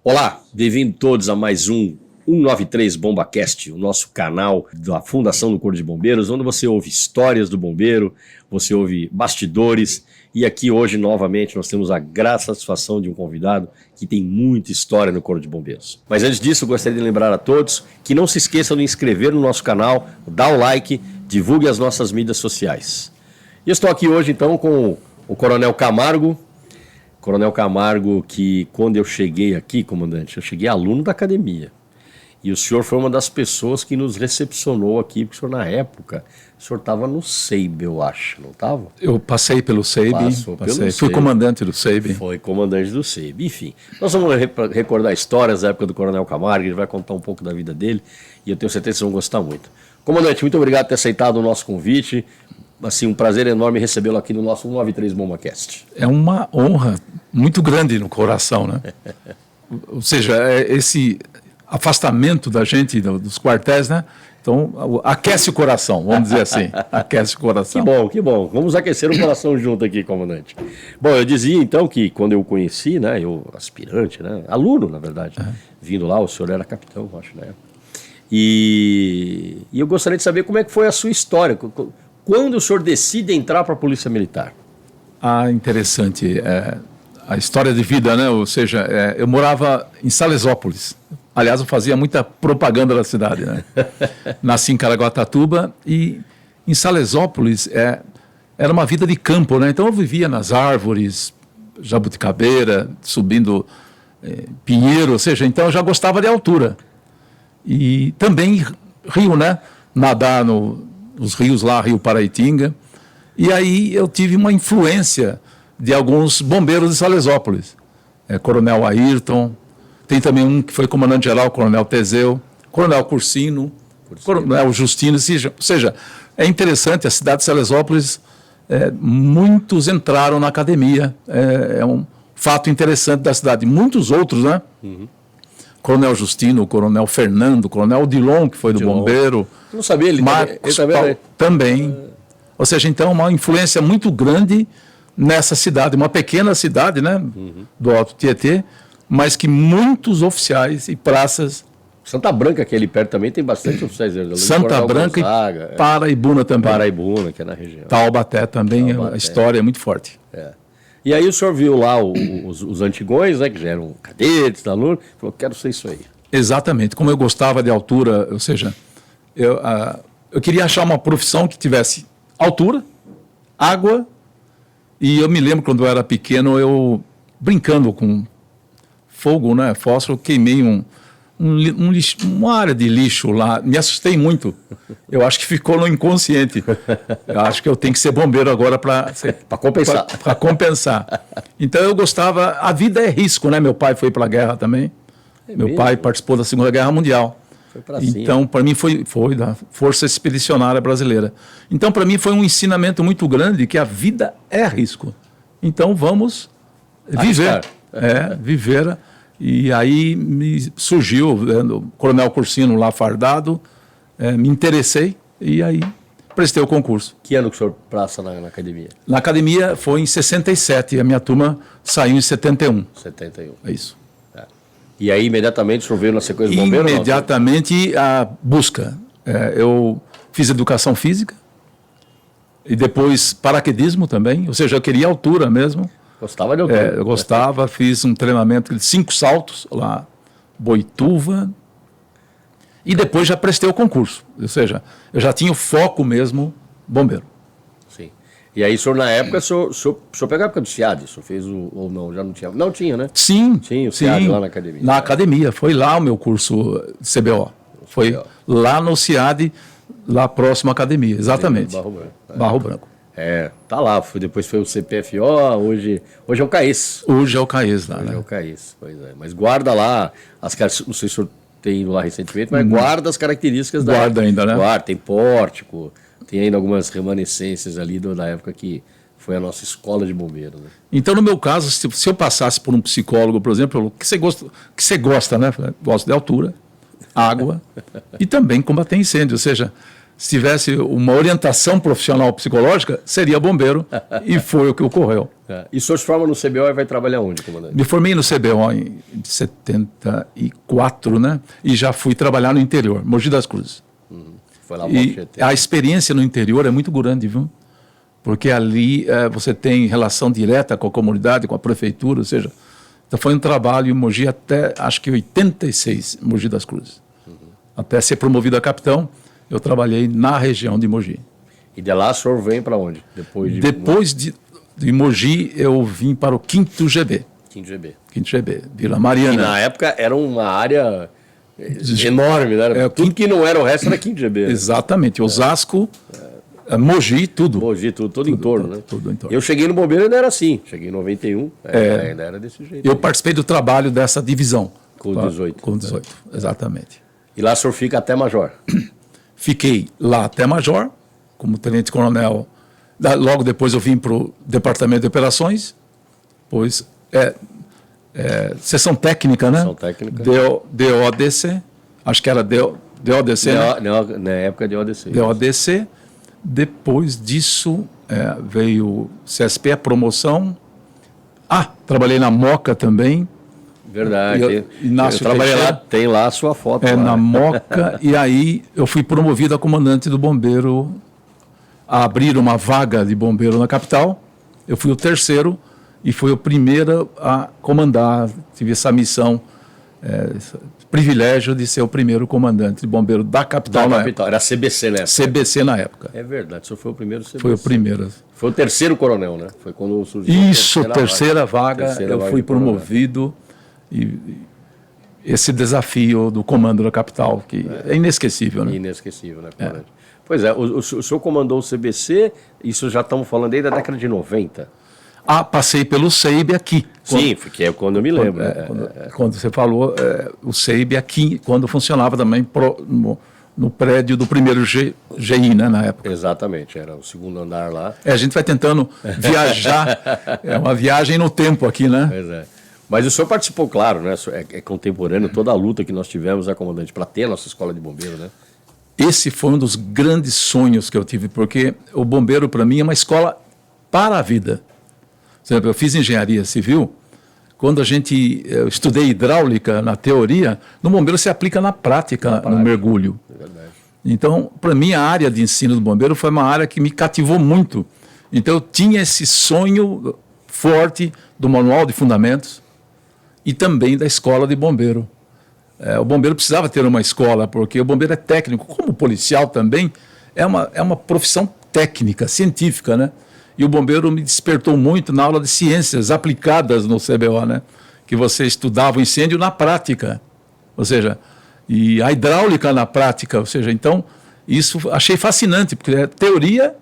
Olá, bem-vindos todos a mais um 193 BombaCast, o nosso canal da Fundação do Corpo de Bombeiros, onde você ouve histórias do bombeiro, você ouve bastidores, e aqui hoje novamente nós temos a grata satisfação de um convidado que tem muita história no Corpo de Bombeiros. Mas antes disso, eu gostaria de lembrar a todos que não se esqueçam de inscrever no nosso canal, dar o like, divulgue as nossas mídias sociais. E eu estou aqui hoje então com o Coronel Camargo. Coronel Camargo, que quando eu cheguei aqui, comandante, eu cheguei aluno da academia. E o senhor foi uma das pessoas que nos recepcionou aqui, porque o senhor, na época, o senhor estava no SEIB, eu acho, não estava? Eu passei pelo SEIB, fui comandante do SEIB. Foi comandante do SEIB, enfim. Nós vamos recordar histórias da época do Coronel Camargo, ele vai contar um pouco da vida dele, e eu tenho certeza que vocês vão gostar muito. Comandante, muito obrigado por ter aceitado o nosso convite. Assim, um prazer enorme recebê-lo aqui no nosso 193 BombaCast. É uma honra muito grande no coração, né? Ou seja, esse afastamento da gente dos quartéis, né? Então, aquece o coração, vamos dizer assim. Aquece o coração. Que bom, que bom. Vamos aquecer o coração junto aqui, comandante. Bom, eu dizia então que quando eu conheci, né? Eu, aspirante, né? Aluno, na verdade, vindo lá, o senhor era capitão, acho, né? E eu gostaria de saber como é que foi a sua história. Quando o senhor decide entrar para a Polícia Militar? Interessante. A história de vida, né? Ou seja, eu morava em Salesópolis. Aliás, eu fazia muita propaganda da cidade, né? Nasci em Caraguatatuba e em Salesópolis era uma vida de campo, né? Então eu vivia nas árvores, jabuticabeira, subindo pinheiro, ou seja, então eu já gostava de altura. E também rio, né? Nadar nos rios lá, Rio Paraitinga. E aí eu tive uma influência de alguns bombeiros de Salesópolis. Coronel Ayrton, tem também um que foi comandante-geral, Coronel Teseu, Coronel Cursino, Coronel Justino. Ou seja, é interessante, a cidade de Salesópolis, muitos entraram na academia. É um fato interessante da cidade. Muitos outros, né? Uhum. Coronel Justino, Coronel Fernando, Coronel Odilon, que foi do bombeiro. Eu não sabia, ele também. Ou seja, então, uma influência muito grande nessa cidade, uma pequena cidade, né, do Alto Tietê, mas que muitos oficiais e praças... Santa Branca, que é ali perto também, tem bastante oficiais. Santa Branca Gonzaga, e Paraibuna também. Paraibuna, que é na região. Taubaté também, a história é muito forte. E aí o senhor viu lá os antigões, né, que já eram cadetes, alunos, falou, quero ser isso aí. Exatamente. Como eu gostava de altura, ou seja, eu queria achar uma profissão que tivesse altura, água, e eu me lembro quando eu era pequeno, eu brincando com fogo, né, fósforo, queimei uma área de lixo lá, me assustei muito. Eu acho que ficou no inconsciente. Eu acho que eu tenho que ser bombeiro agora para compensar. Para compensar. Então eu gostava, a vida é risco, né? Meu pai foi para a guerra também. Meu pai participou da Segunda Guerra Mundial. Então, para mim foi da Força Expedicionária Brasileira. Então, para mim foi um ensinamento muito grande que a vida é risco. Então, vamos viver. Viver. E aí me surgiu, o Coronel Cursino lá fardado, me interessei e aí prestei o concurso. Que ano que o senhor passa na academia? Na academia foi em 67, a minha turma saiu em 71. 71. É isso. E aí imediatamente o senhor veio na sequência do bombeiro? Imediatamente a busca. Eu fiz educação física e depois paraquedismo também, ou seja, eu queria altura mesmo. Gostava de altura? Eu gostava, fiz um treinamento de 5 saltos lá, Boituva, e depois já prestei o concurso. Ou seja, eu já tinha o foco mesmo bombeiro. Sim. E aí, o senhor, na época, o senhor pegou a época do SEAD? O senhor fez ou não? Já não tinha? Não tinha, né? Sim. Tinha o SEAD lá na academia. Na academia, foi lá o meu curso CBO. Foi lá no SEAD, lá próximo à academia, exatamente. Barro Branco. Barro Branco. Tá lá. Depois foi o CPFO, hoje é o CAES. Hoje é o CAES lá, hoje né? É o CAES, pois é. Mas guarda lá, não sei se o senhor tem ido lá recentemente, mas guarda as características da... Guarda ainda, né? Guarda, tem pórtico, tem ainda algumas remanescências ali da época que foi a nossa escola de bombeiro, né? Então, no meu caso, se eu passasse por um psicólogo, por exemplo, o que você gosta, né? Gosto de altura, água e também combater incêndio. Ou seja, se tivesse uma orientação profissional psicológica, seria bombeiro, e foi o que ocorreu. E o senhor se forma no CBO e vai trabalhar onde, comandante? Me formei no CBO em 74, né? E já fui trabalhar no interior, Mogi das Cruzes. Foi lá E a experiência no interior é muito grande, viu? Porque ali você tem relação direta com a comunidade, com a prefeitura, ou seja, então foi um trabalho em Mogi até, acho que 86, Mogi das Cruzes. Até ser promovido a capitão, eu trabalhei na região de Mogi. E de lá o senhor vem para onde? Depois de Mogi, eu vim para o 5º GB. 5º GB. 5º GB, Vila Mariana. E na época era uma área enorme, né? Tudo que não era o resto era 5º GB. Né? Exatamente, Osasco, Mogi, tudo. Mogi, tudo em torno, né? Tudo em torno. Eu cheguei no bombeiro e ainda era assim. Cheguei em 91, ainda era desse jeito. Eu participei do trabalho dessa divisão. Com 18. Com 18, exatamente. E lá o senhor fica até major? Fiquei lá até major, como tenente-coronel. Logo depois eu vim para o departamento de operações, pois seção técnica, né? Seção técnica. DODC, acho que era DODC, né? Na época de ODC. DODC. Depois disso veio CSP, a promoção. Trabalhei na Moca também. Verdade. Eu trabalhei lá, tem lá a sua foto. Na Moca, e aí eu fui promovido a comandante do bombeiro, a abrir uma vaga de bombeiro na capital. Eu fui o terceiro e fui o primeiro a comandar. Tive essa missão, privilégio de ser o primeiro comandante de bombeiro da capital na época. Era CBC, né? CBC na época. É verdade, o senhor foi o primeiro CBC. Foi o primeiro. Foi o terceiro coronel, né? Foi quando surgiu Isso, terceira vaga, eu fui promovido. E esse desafio do comando da capital, que é inesquecível, né? Inesquecível, né, comandante? Pois é, o senhor comandou o CBC, isso já estamos falando aí da década de 90. Passei pelo CEIB aqui. Sim, porque é quando eu me lembro. Quando você falou, o CEIB aqui, quando funcionava também no prédio do primeiro GI, né, na época. Exatamente, era o segundo andar lá. A gente vai tentando viajar, é uma viagem no tempo aqui, né? Pois é. Mas o senhor participou, claro, né? É contemporâneo, toda a luta que nós tivemos, né, comandante, para ter a nossa escola de bombeiro, né? Esse foi um dos grandes sonhos que eu tive, porque o bombeiro, para mim, é uma escola para a vida. Por exemplo, eu fiz engenharia civil, quando eu estudei hidráulica na teoria, no bombeiro se aplica na prática, no mergulho. É verdade. Então, para mim, a área de ensino do bombeiro foi uma área que me cativou muito. Então, eu tinha esse sonho forte do manual de fundamentos, e também da escola de bombeiro. O bombeiro precisava ter uma escola, porque o bombeiro é técnico, como o policial também, é uma profissão técnica, científica, né? E o bombeiro me despertou muito na aula de ciências aplicadas no CBO, né? Que você estudava o incêndio na prática, ou seja, e a hidráulica na prática, ou seja, então, isso achei fascinante, porque a teoria,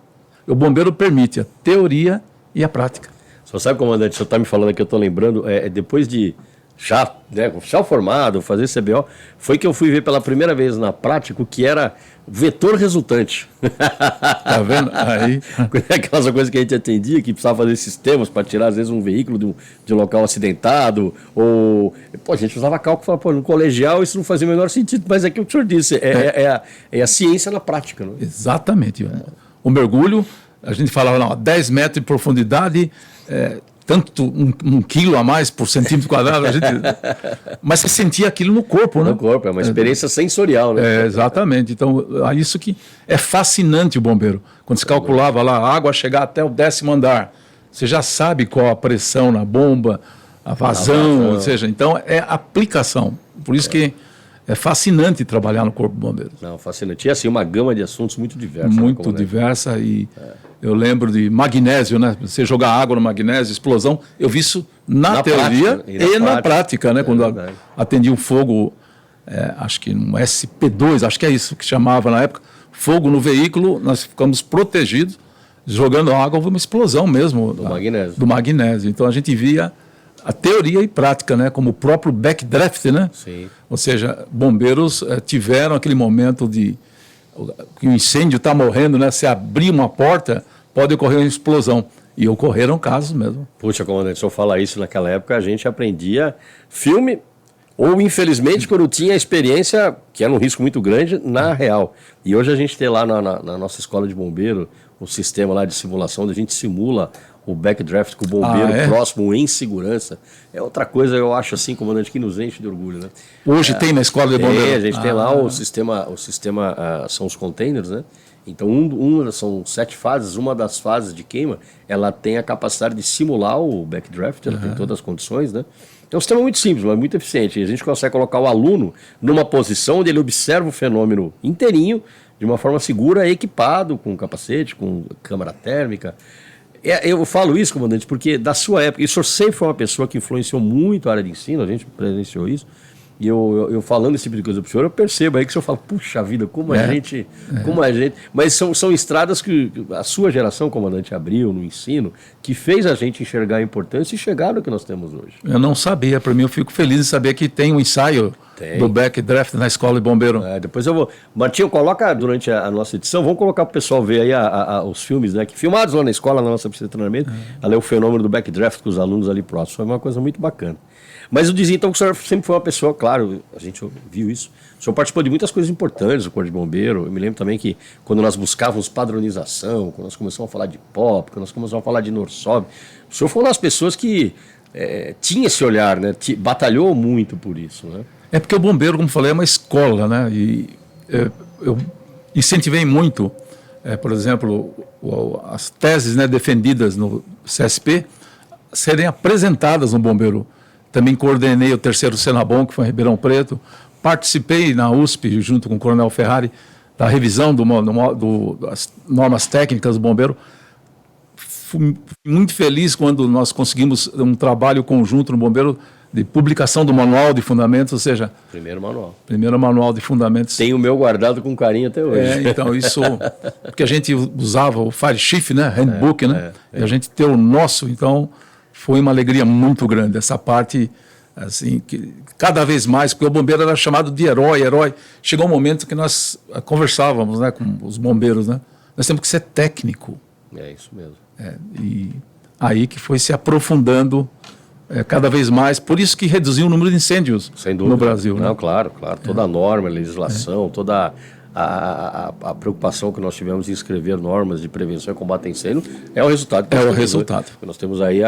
o bombeiro permite a teoria e a prática. Só sabe, comandante, o senhor está me falando aqui, eu estou lembrando, depois de já, né, oficial formado, fazer CBO, foi que eu fui ver pela primeira vez na prática o que era vetor resultante. Tá vendo? Aí. Aquelas coisas que a gente atendia, que precisava fazer sistemas para tirar, às vezes, um veículo de um local acidentado, ou... Pô, a gente usava cálculo e falava, pô, no colegial isso não fazia o menor sentido, mas é que o senhor disse, é a ciência na prática, não é? Exatamente. O mergulho, a gente falava, não, 10 metros de profundidade, tanto um quilo a mais por centímetro quadrado, mas você sentia aquilo no corpo, né? No corpo, é uma experiência sensorial, né? Exatamente. Então, isso que é fascinante o bombeiro. Quando se calculava lá a água chegar até o 10º andar, você já sabe qual a pressão na bomba, a vazão, ou seja, então é aplicação. Por isso que é fascinante trabalhar no Corpo de Bombeiros. Não, fascinante. E assim, uma gama de assuntos muito diversa. Muito diversa e eu lembro de magnésio, né? Você jogar água no magnésio, explosão. Eu vi isso na teoria prática, e na prática, né? Quando atendi um fogo, acho que um SP2, acho que é isso que chamava na época, fogo no veículo, nós ficamos protegidos, jogando água, houve uma explosão mesmo. Do magnésio. Então a gente via a teoria e prática, né? Como o próprio backdraft, né? Sim. Ou seja, bombeiros tiveram aquele momento de que o incêndio está morrendo, né? Se abrir uma porta, pode ocorrer uma explosão. E ocorreram casos mesmo. Puxa, comandante, se eu falar isso naquela época, a gente aprendia filme Ou, infelizmente, quando tinha a experiência, que era um risco muito grande, na real. E hoje a gente tem lá na nossa escola de bombeiro o sistema lá de simulação, onde a gente simula o backdraft com o bombeiro próximo em segurança. É outra coisa, eu acho assim, comandante, que nos enche de orgulho, né? Hoje tem na escola de bombeiro? A gente tem lá o sistema são os containers, né? Então, são 7 fases, uma das fases de queima, ela tem a capacidade de simular o backdraft, ela tem todas as condições, né? É um sistema muito simples, mas muito eficiente. E a gente consegue colocar o aluno numa posição onde ele observa o fenômeno inteirinho, de uma forma segura, equipado, com capacete, com câmara térmica. Eu falo isso, comandante, porque da sua época, e o senhor sempre foi uma pessoa que influenciou muito a área de ensino, a gente presenciou isso, e eu falando esse tipo de coisa para o senhor, eu percebo aí que o senhor fala, puxa vida, como a gente... Mas são estradas que a sua geração, comandante, abriu no ensino, que fez a gente enxergar a importância e chegar no que nós temos hoje. Eu não sabia, para mim eu fico feliz em saber que tem um ensaio do backdraft na escola de bombeiro. Depois eu vou... Martinho, coloca durante a nossa edição, vamos colocar para o pessoal ver aí os filmes, né, que filmados lá na escola, na nossa pista de treinamento, ali é o fenômeno do backdraft com os alunos ali próximos, foi uma coisa muito bacana. Mas eu dizia então que o senhor sempre foi uma pessoa, claro, a gente viu isso, o senhor participou de muitas coisas importantes do Corpo de Bombeiro. Eu me lembro também que quando nós buscávamos padronização, quando nós começamos a falar de POP, quando nós começamos a falar de NORSOB, o senhor foi uma das pessoas que tinha esse olhar, né, batalhou muito por isso, né? É porque o bombeiro, como falei, é uma escola, né? E eu incentivei muito, por exemplo, as teses, né, defendidas no CSP serem apresentadas no bombeiro. Também coordenei o 3º Senabom, que foi em Ribeirão Preto. Participei na USP, junto com o Coronel Ferrari, da revisão das normas técnicas do bombeiro. Fui muito feliz quando nós conseguimos um trabalho conjunto no bombeiro de publicação do manual de fundamentos, ou seja... Primeiro manual de fundamentos. Tem o meu guardado com carinho até hoje. Então isso... Porque a gente usava o Fire Chief, né? Handbook, né? E a gente ter o nosso, então... Foi uma alegria muito grande, essa parte, assim, que cada vez mais, porque o bombeiro era chamado de herói. Chegou um momento que nós conversávamos, né, com os bombeiros, né? Nós temos que ser técnico. É isso mesmo. E aí que foi se aprofundando cada vez mais, por isso que reduziu o número de incêndios no Brasil. Não, né? Claro. Toda a norma, a legislação, toda a preocupação que nós tivemos em escrever normas de prevenção e combate a incêndio é o resultado. Nós temos aí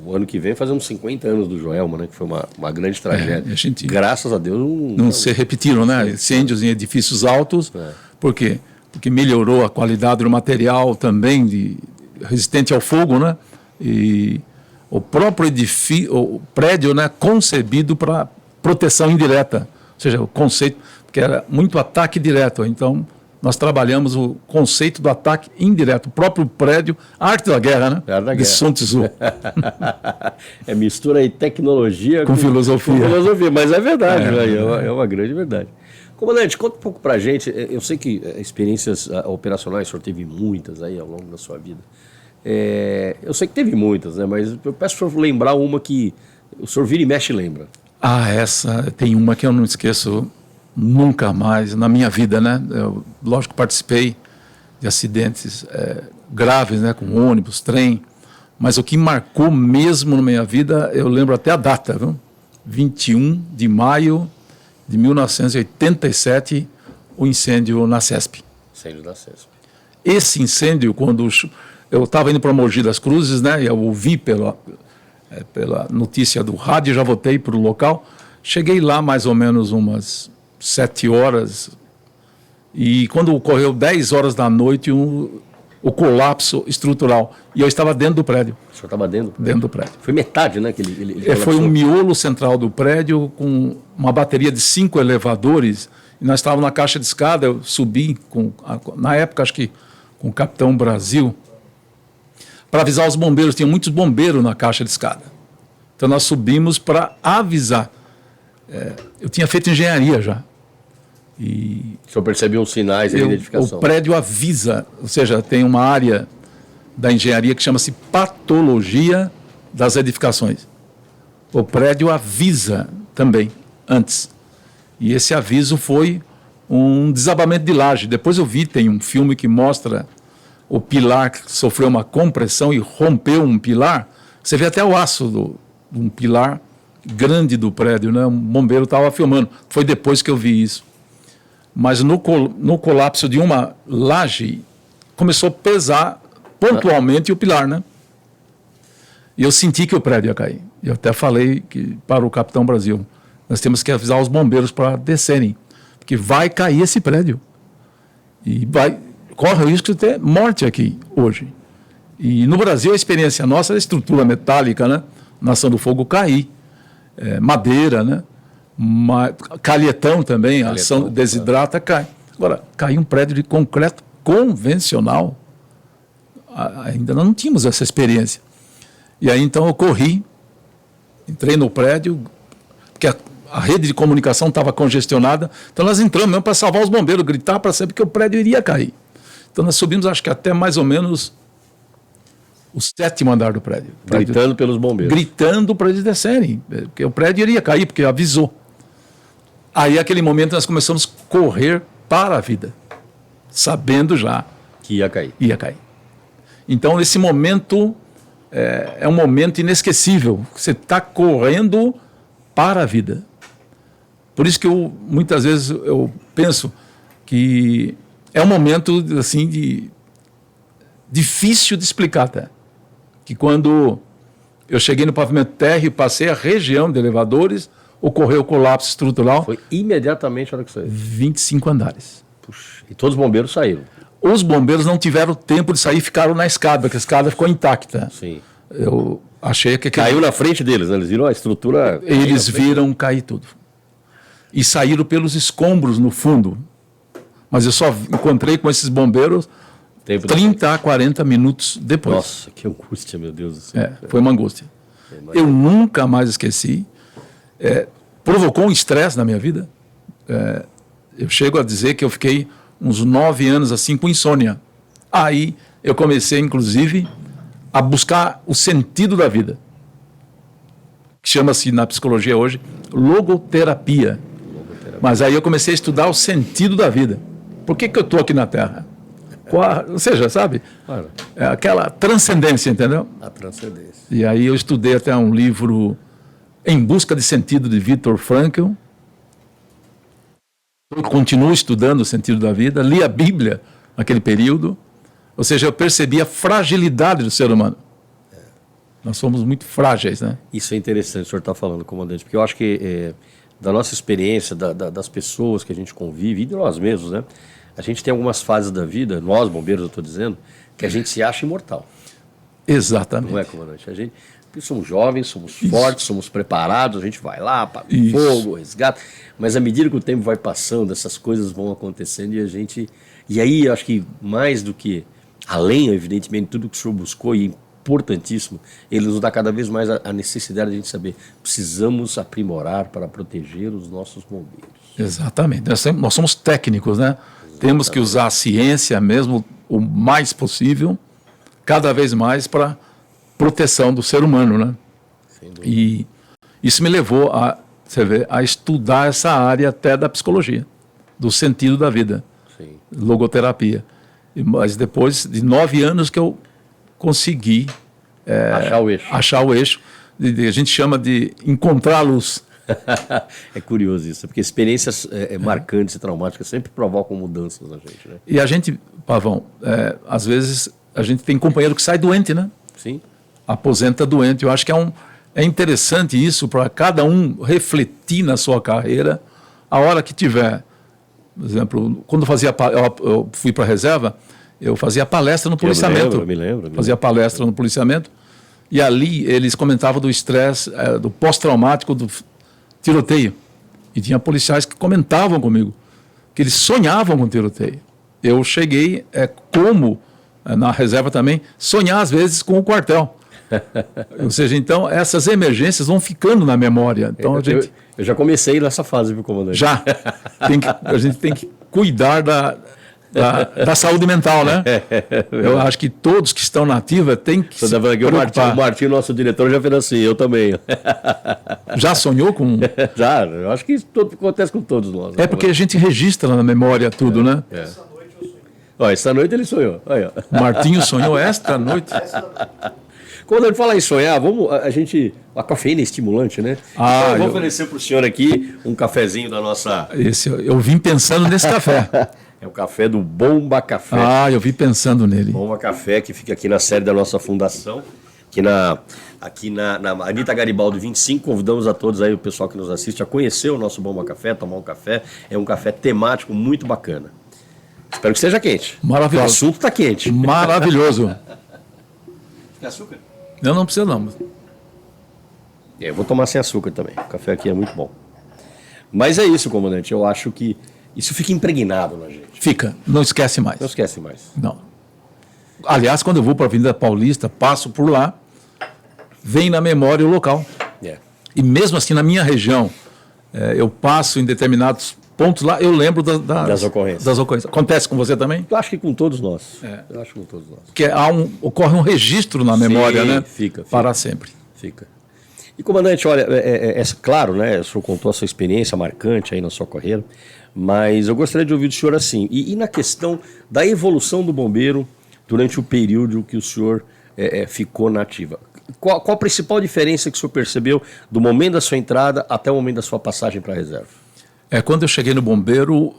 o ano que vem fazemos 50 anos do Joelma, né, que foi uma grande tragédia. Graças a Deus não se repetiram, né? Incêndios em edifícios altos. Por quê? Porque melhorou a qualidade do material também, resistente ao fogo, né? E o próprio o prédio, né, concebido para proteção indireta, ou seja, o conceito, porque era muito ataque direto. Então, nós trabalhamos o conceito do ataque indireto, o próprio prédio, a arte da guerra, né? De Sun Tzu. Mistura aí tecnologia com filosofia. Mas é verdade, é uma grande verdade. Comandante, conta um pouco pra gente, eu sei que experiências operacionais o senhor teve muitas aí ao longo da sua vida. Eu sei que teve muitas, né? Mas eu peço para o senhor lembrar uma que o senhor vira e mexe e lembra. Essa tem uma que eu não esqueço nunca mais na minha vida, né? Eu, lógico, participei de acidentes graves, né? Com ônibus, trem, mas o que marcou mesmo na minha vida, eu lembro até a data, viu? 21 de maio de 1987, o incêndio na CESP. Incêndio da CESP. Esse incêndio, quando eu estava indo para Mogi das Cruzes, né? Eu ouvi pela notícia do rádio, já voltei para o local. Cheguei lá mais ou menos umas 7 horas, e quando ocorreu 10 horas da noite, o colapso estrutural, e eu estava dentro do prédio. O senhor estava dentro? Dentro do prédio. Foi metade, né? Que ele foi um miolo central do prédio, com uma bateria de 5 elevadores, e nós estávamos na caixa de escada. Eu subi, na época, acho que com o Capitão Brasil, para avisar os bombeiros. Tinha muitos bombeiros na caixa de escada. Então nós subimos para avisar. Eu tinha feito engenharia já. E o senhor percebeu os sinais de identificação? O prédio avisa, ou seja, tem uma área da engenharia que chama-se patologia das edificações. O prédio avisa também, antes. E esse aviso foi um desabamento de laje. Depois eu vi, tem um filme que mostra o pilar que sofreu uma compressão e rompeu um pilar. Você vê até o aço de um pilar grande do prédio, né? Um bombeiro estava filmando. Foi depois que eu vi isso. Mas no colapso de uma laje, começou a pesar pontualmente o pilar, né? E eu senti que o prédio ia cair. Eu até falei para o Capitão Brasil, nós temos que avisar os bombeiros para descerem, porque vai cair esse prédio. E corre o risco de ter morte aqui hoje. E no Brasil a experiência nossa é a estrutura metálica, né? Na ação do fogo cair. Madeira, né? Calhetão também, a ação desidrata, cai. Agora, cair um prédio de concreto convencional, ainda não tínhamos essa experiência. E aí então eu corri, entrei no prédio, porque a rede de comunicação estava congestionada, então nós entramos mesmo para salvar os bombeiros, gritar para saber que o prédio iria cair. Então nós subimos, acho que até mais ou menos o 7º andar do prédio. Gritando pelos bombeiros. Gritando para eles descerem, porque o prédio iria cair, porque avisou. Aí, naquele momento, nós começamos a correr para a vida, sabendo já que ia cair. Ia cair. Então, esse momento é um momento inesquecível. Você está correndo para a vida. Por isso que muitas vezes eu penso que é um momento assim difícil de explicar até. Que quando eu cheguei no pavimento térreo, passei a região de elevadores, ocorreu o colapso estrutural. Foi imediatamente a hora que saiu. 25 andares. Puxa, e todos os bombeiros saíram. Os bombeiros não tiveram tempo de sair, ficaram na escada, porque a escada ficou intacta. Sim. Eu achei que... Caiu na frente deles, né? Eles viram a estrutura... Eles viram cair tudo. E saíram pelos escombros no fundo. Mas eu só encontrei com esses bombeiros 30 a 40 minutos depois. Nossa, que angústia, meu Deus do céu. Foi uma angústia. Eu nunca mais esqueci. Provocou um estresse na minha vida. Eu chego a dizer que eu fiquei uns 9 anos assim com insônia. Aí eu comecei, inclusive, a buscar o sentido da vida. Que chama-se na psicologia hoje logoterapia. Mas aí eu comecei a estudar o sentido da vida. Por que eu estou aqui na Terra? Ou seja, sabe? Claro. É aquela transcendência, entendeu? A transcendência. E aí eu estudei até um livro Em Busca de Sentido, de Viktor Frankl. Eu continuo estudando o sentido da vida, li a Bíblia naquele período. Ou seja, eu percebi a fragilidade do ser humano. Nós somos muito frágeis, né? Isso é interessante o senhor está falando, comandante, porque eu acho que da nossa experiência, das pessoas que a gente convive, e de nós mesmos, né? A gente tem algumas fases da vida, nós bombeiros eu estou dizendo, que a gente se acha imortal. Exatamente. Não é, comandante? Porque somos jovens, somos fortes, somos preparados, a gente vai lá, apaga o fogo, resgata. Mas à medida que o tempo vai passando, essas coisas vão acontecendo e a gente... E aí, eu acho que mais do que, além, evidentemente, de tudo que o senhor buscou, e importantíssimo, ele nos dá cada vez mais a necessidade de a gente saber, precisamos aprimorar para proteger os nossos bombeiros. Exatamente. Nós somos técnicos, né? Exatamente. Temos que usar a ciência mesmo o mais possível, cada vez mais para proteção do ser humano, né? E isso me levou a estudar essa área até da psicologia, do sentido da vida, sim, logoterapia. Mas depois de 9 anos que eu consegui achar o eixo. A gente chama de encontrar a luz. É curioso isso, porque experiências marcantes e traumáticas sempre provocam mudanças na gente, né? E a gente, Pavão, às vezes a gente tem companheiro que sai doente, né? Sim. Aposenta doente. Eu acho que é interessante isso para cada um refletir na sua carreira a hora que tiver. Por exemplo, quando eu fui para a reserva, eu fazia palestra no policiamento. Me lembro. Fazia palestra no policiamento. E ali eles comentavam do estresse, do pós-traumático do tiroteio. E tinha policiais que comentavam comigo que eles sonhavam com tiroteio. Eu cheguei, na reserva também, sonhar às vezes com o quartel. Ou seja, então, essas emergências vão ficando na memória. Então, eu já comecei nessa fase, viu, comandante? Já. A gente tem que cuidar da saúde mental, né? Eu acho que todos que estão na ativa têm que se preocupar. O Martinho, nosso diretor, já fez assim, eu também. Já sonhou com... Já, eu acho que isso acontece com todos nós. É porque a gente registra na memória tudo, né? Esta noite ele sonhou. Aí, Martinho sonhou esta noite. Quando ele fala em sonhar, A cafeína é estimulante, né? Ah, então eu vou oferecer para o senhor aqui um cafezinho da nossa... Eu vim pensando nesse café. É o café do Bomba Café. Ah, eu vim pensando nele. Bomba Café, que fica aqui na sede da nossa fundação, aqui na Anita Garibaldi 25. Convidamos a todos aí, o pessoal que nos assiste, a conhecer o nosso Bomba Café, tomar um café. É um café temático muito bacana. Espero que esteja quente. Maravilhoso. O assunto está quente. Maravilhoso. Quer açúcar? Não precisa não. Eu vou tomar sem açúcar também. O café aqui é muito bom. Mas é isso, comandante. Eu acho que isso fica impregnado na gente. Fica. Não esquece mais. Não esquece mais. Não. Aliás, quando eu vou para a Avenida Paulista, passo por lá, vem na memória o local. E mesmo assim, na minha região, eu passo em determinados pontos lá, eu lembro das ocorrências. Acontece com você também? Eu acho que com todos nós. Eu acho que com todos nós. Porque ocorre um registro na memória, né? Fica. Para sempre. Fica. E, comandante, olha, claro, né? O senhor contou a sua experiência marcante aí na sua carreira, mas eu gostaria de ouvir do senhor assim. E na questão da evolução do bombeiro durante o período que o senhor ficou na ativa? Qual a principal diferença que o senhor percebeu do momento da sua entrada até o momento da sua passagem para a reserva? Quando eu cheguei no bombeiro,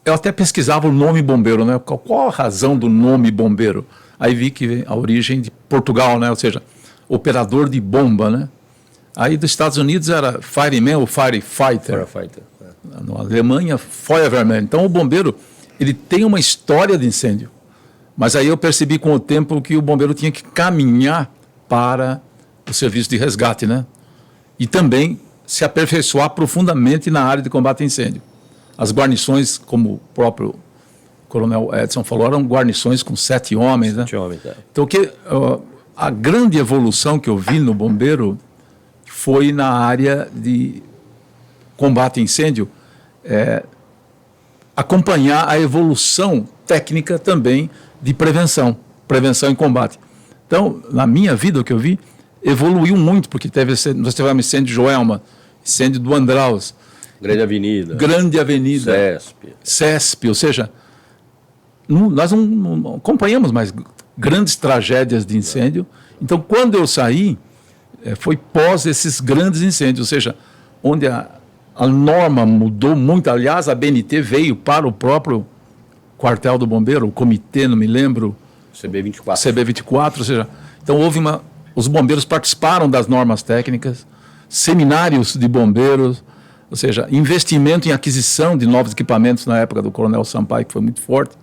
eu até pesquisava o nome bombeiro, né? Qual a razão do nome bombeiro? Aí vi que a origem de Portugal, né? Ou seja, operador de bomba, né? Aí dos Estados Unidos era fireman ou firefighter. Na Alemanha, Feuerwehrmann. Então o bombeiro, ele tem uma história de incêndio. Mas aí eu percebi com o tempo que o bombeiro tinha que caminhar para o serviço de resgate, né? E também se aperfeiçoar profundamente na área de combate a incêndio. As guarnições, como o próprio Coronel Edson falou, eram guarnições com 7 homens, né? 7 homens, Então a grande evolução que eu vi no bombeiro foi na área de combate a incêndio, acompanhar a evolução técnica também de prevenção e combate. Então, na minha vida, o que eu vi, evoluiu muito, porque nós tivemos incêndio de Joelma, incêndio do Andraus. Grande Avenida. CESP, ou seja, nós não acompanhamos mais grandes tragédias de incêndio. Então, quando eu saí, foi pós esses grandes incêndios, ou seja, onde a norma mudou muito. Aliás, a BNT veio para o próprio quartel do bombeiro, o comitê, não me lembro. CB24, ou seja, então os bombeiros participaram das normas técnicas, seminários de bombeiros, ou seja, investimento em aquisição de novos equipamentos na época do Coronel Sampaio, que foi muito forte.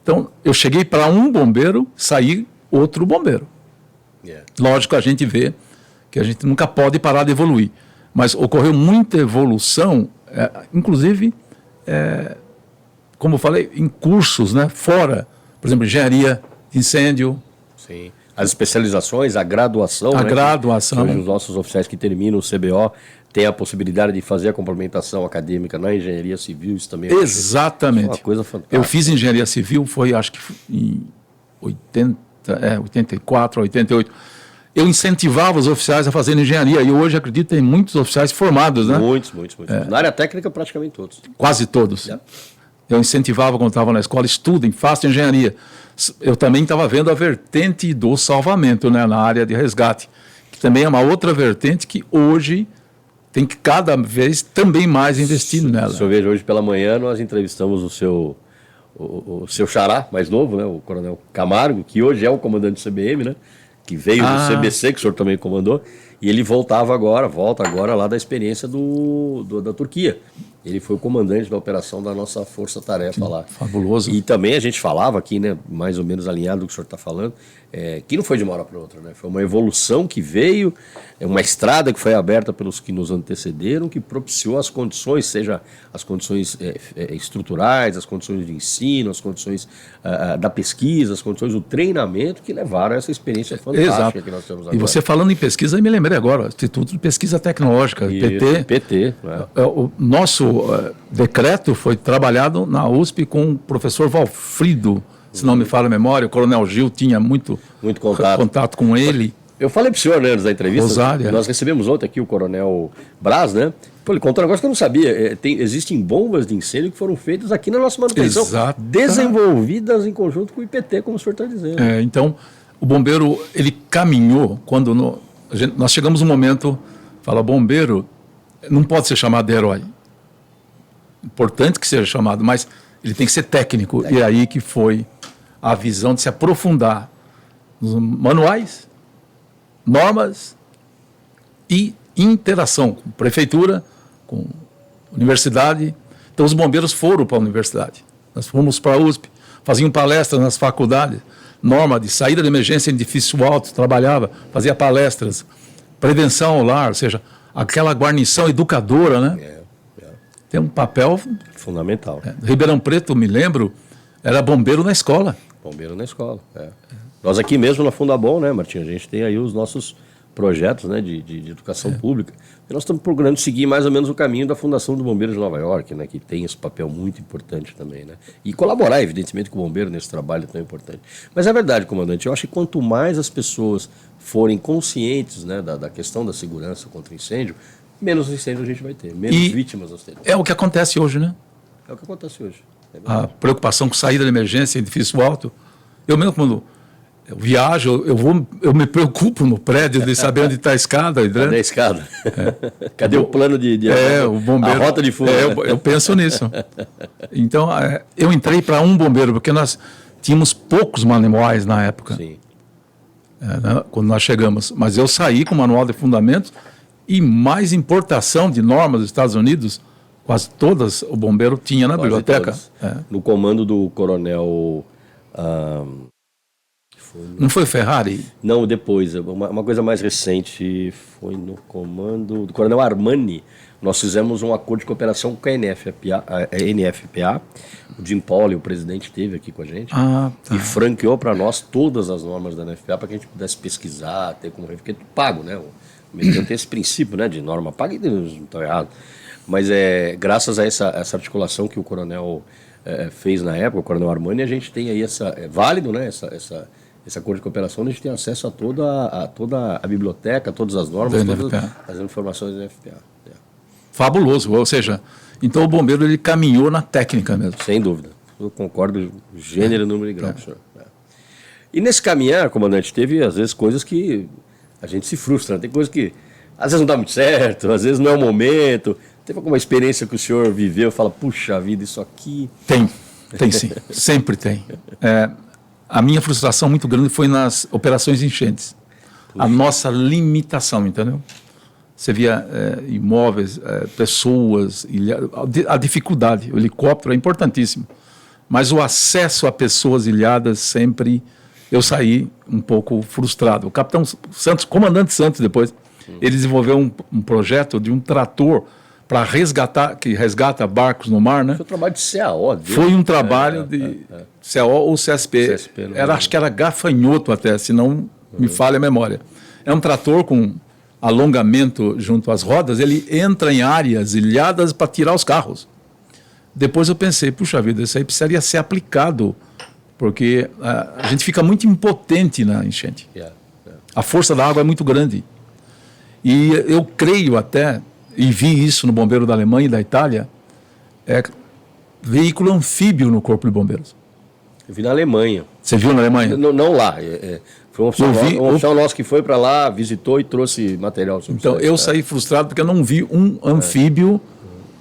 Então, eu cheguei para um bombeiro, saí outro bombeiro. Lógico, a gente vê que a gente nunca pode parar de evoluir, mas ocorreu muita evolução, inclusive, como eu falei, em cursos, né, fora, por exemplo, engenharia de incêndio. Sim. As especializações, a graduação. Que os nossos oficiais que terminam o CBO têm a possibilidade de fazer a complementação acadêmica na engenharia civil, isso também Exatamente. É uma coisa fantástica. Eu fiz engenharia civil, acho que em 84, 88. Eu incentivava os oficiais a fazerem engenharia, e hoje acredito que tem muitos oficiais formados, né? Muitos. Na área técnica, praticamente todos. Quase todos. Eu incentivava quando estava na escola, estudem, façam engenharia. Eu também estava vendo a vertente do salvamento, né, na área de resgate, que também é uma outra vertente que hoje tem que cada vez também mais investir nela. Se eu vejo hoje pela manhã, nós entrevistamos o seu xará mais novo, né, o Coronel Camargo, que hoje é o comandante do CBM, né, que veio do CBC, que o senhor também comandou, e ele volta agora lá da experiência da Turquia. Ele foi o comandante da operação da nossa força-tarefa lá. Fabuloso. E também a gente falava aqui, né, mais ou menos alinhado do que o senhor está falando, que não foi de uma hora para outra, né? Foi uma evolução que veio, uma estrada que foi aberta pelos que nos antecederam, que propiciou as condições, seja as condições estruturais, as condições de ensino, as condições da pesquisa, as condições do treinamento, que levaram a essa experiência fantástica que nós temos agora. E você falando em pesquisa, eu me lembrei agora, Instituto de Pesquisa Tecnológica, PT. O nosso decreto foi trabalhado na USP com o professor Valfrido, se não me falha a memória. O Coronel Gil tinha muito contato com ele. Eu falei para o senhor, né, antes da entrevista, Rosária. Nós recebemos ontem aqui o Coronel Braz, né? Ele contou um negócio que eu não sabia. Existem bombas de incêndio que foram feitas aqui na nossa manutenção, desenvolvidas em conjunto com o IPT, como o senhor está dizendo. Então, o bombeiro, ele caminhou, quando nós chegamos um momento, fala, bombeiro não pode ser chamado de herói. Importante que seja chamado, mas ele tem que ser técnico. E aí que foi a visão de se aprofundar nos manuais, normas e interação com prefeitura, com universidade. Então os bombeiros foram para a universidade. Nós fomos para a USP, faziam palestras nas faculdades, norma de saída de emergência em edifício alto, trabalhava, fazia palestras, prevenção ao lar, ou seja, aquela guarnição educadora, né? Tem um papel fundamental. Ribeirão Preto, me lembro, era bombeiro na escola. Bombeiro na escola, Nós aqui mesmo na Fundabom, né, Martinho, a gente tem aí os nossos projetos, né, de educação pública. E nós estamos procurando seguir mais ou menos o caminho da Fundação do Bombeiro de Nova York, né, que tem esse papel muito importante também, né? E colaborar, evidentemente, com o bombeiro nesse trabalho tão importante. Mas é verdade, comandante, eu acho que quanto mais as pessoas forem conscientes, né, da questão da segurança contra incêndio, menos incêndio a gente vai ter, menos vítimas nós teremos. É o que acontece hoje, né? É o que acontece hoje. A preocupação com saída de emergência em edifício alto. Eu mesmo, quando eu viajo, eu me preocupo no prédio de saber onde está a escada. Cadê a escada? Cadê o plano de o bombeiro, a rota de fuga? Eu penso nisso. Então, eu entrei para um bombeiro, porque nós tínhamos poucos manuais na época. Sim. Né, quando nós chegamos. Mas eu saí com o manual de fundamentos e mais importação de normas dos Estados Unidos, quase todas o bombeiro tinha na biblioteca. No comando do coronel... Não foi Ferrari? Não, depois. Uma coisa mais recente foi no comando do coronel Armani. Nós fizemos um acordo de cooperação com a NFPA. O Jim Pauli, o presidente, esteve aqui com a gente. E franqueou para nós todas as normas da NFPA para que a gente pudesse pesquisar, ter como... Porque é tudo pago, né? O americano tem esse princípio, né, de norma paga e não estou errado. Mas graças a essa articulação que o coronel fez na época, o coronel Armani, a gente tem aí válido, né, esse acordo de cooperação, a gente tem acesso a toda a biblioteca, a todas as normas, todas as informações da NFPA. Fabuloso, ou seja, então o bombeiro ele caminhou na técnica mesmo. Sem dúvida, eu concordo, gênero, número e grau, senhor. E nesse caminhar, comandante, teve às vezes coisas que a gente se frustra, tem coisas que às vezes não dá muito certo, às vezes não é o momento. Teve alguma experiência que o senhor viveu e fala, puxa vida, isso aqui... Tem sim, sempre tem. A minha frustração muito grande foi nas operações enchentes. Puxa. A nossa limitação, entendeu? Você via imóveis, pessoas, a dificuldade. O helicóptero é importantíssimo. Mas o acesso a pessoas ilhadas sempre... Eu saí um pouco frustrado. O capitão Santos, comandante Santos depois, ele desenvolveu um projeto de um trator para que resgata barcos no mar, né? Foi um trabalho de CAO. Foi um trabalho de CAO ou CSP. Acho que era gafanhoto até, se não me falha a memória. É um trator com alongamento junto às rodas, ele entra em áreas ilhadas para tirar os carros. Depois eu pensei, puxa vida, isso aí precisaria ser aplicado, porque a gente fica muito impotente na enchente. A força da água é muito grande. E eu creio até, e vi isso no bombeiro da Alemanha e da Itália, veículo anfíbio no Corpo de Bombeiros. Eu vi na Alemanha. Você viu na Alemanha? Não lá. Foi uma opção nossa que foi para lá, visitou e trouxe material. Então, eu saí frustrado porque eu não vi um anfíbio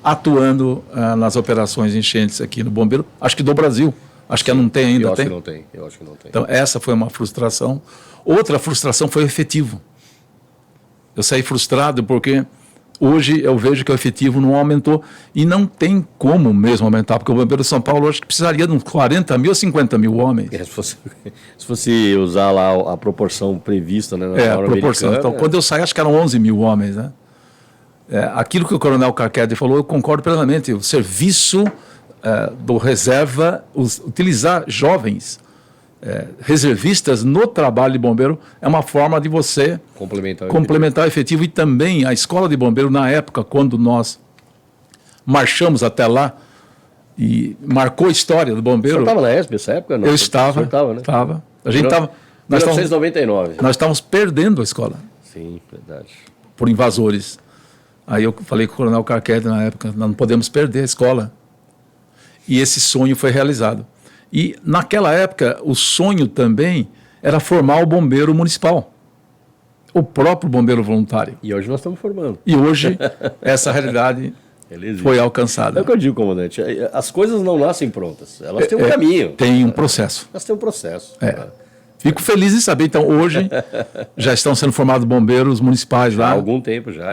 atuando nas operações enchentes aqui no bombeiro. Acho que do Brasil. Acho que não tem ainda. Eu acho que não tem. Então, essa foi uma frustração. Outra frustração foi o efetivo. Eu saí frustrado porque hoje eu vejo que o efetivo não aumentou e não tem como mesmo aumentar, porque o Bombeiro de São Paulo acho que precisaria de uns 40 mil ou 50 mil homens. Se fosse usar lá a proporção prevista, né? A proporção. Então, quando eu saí, acho que eram 11 mil homens, né? Aquilo que o coronel Carquede falou, eu concordo plenamente. O serviço do reserva, utilizar jovens reservistas no trabalho de bombeiro é uma forma de você complementar o efetivo. E também a escola de bombeiro, na época, quando nós marchamos até lá e marcou a história do bombeiro... Você estava na ESP nessa época? Não? Eu estava. Estava, né? Estava. A gente estava... 1999. Nós estávamos perdendo a escola. Sim, verdade. Por invasores. Aí eu falei com o coronel Carquede na época, nós não podemos perder a escola. E esse sonho foi realizado. E naquela época, o sonho também era formar o bombeiro municipal. o próprio bombeiro voluntário. E hoje nós estamos formando. E hoje essa realidade foi alcançada. É o que eu digo, comandante. As coisas não nascem prontas. Elas têm um caminho. Tem um processo. Elas têm um processo. Fico feliz em saber. Então, hoje já estão sendo formados bombeiros municipais lá. Há algum tempo já.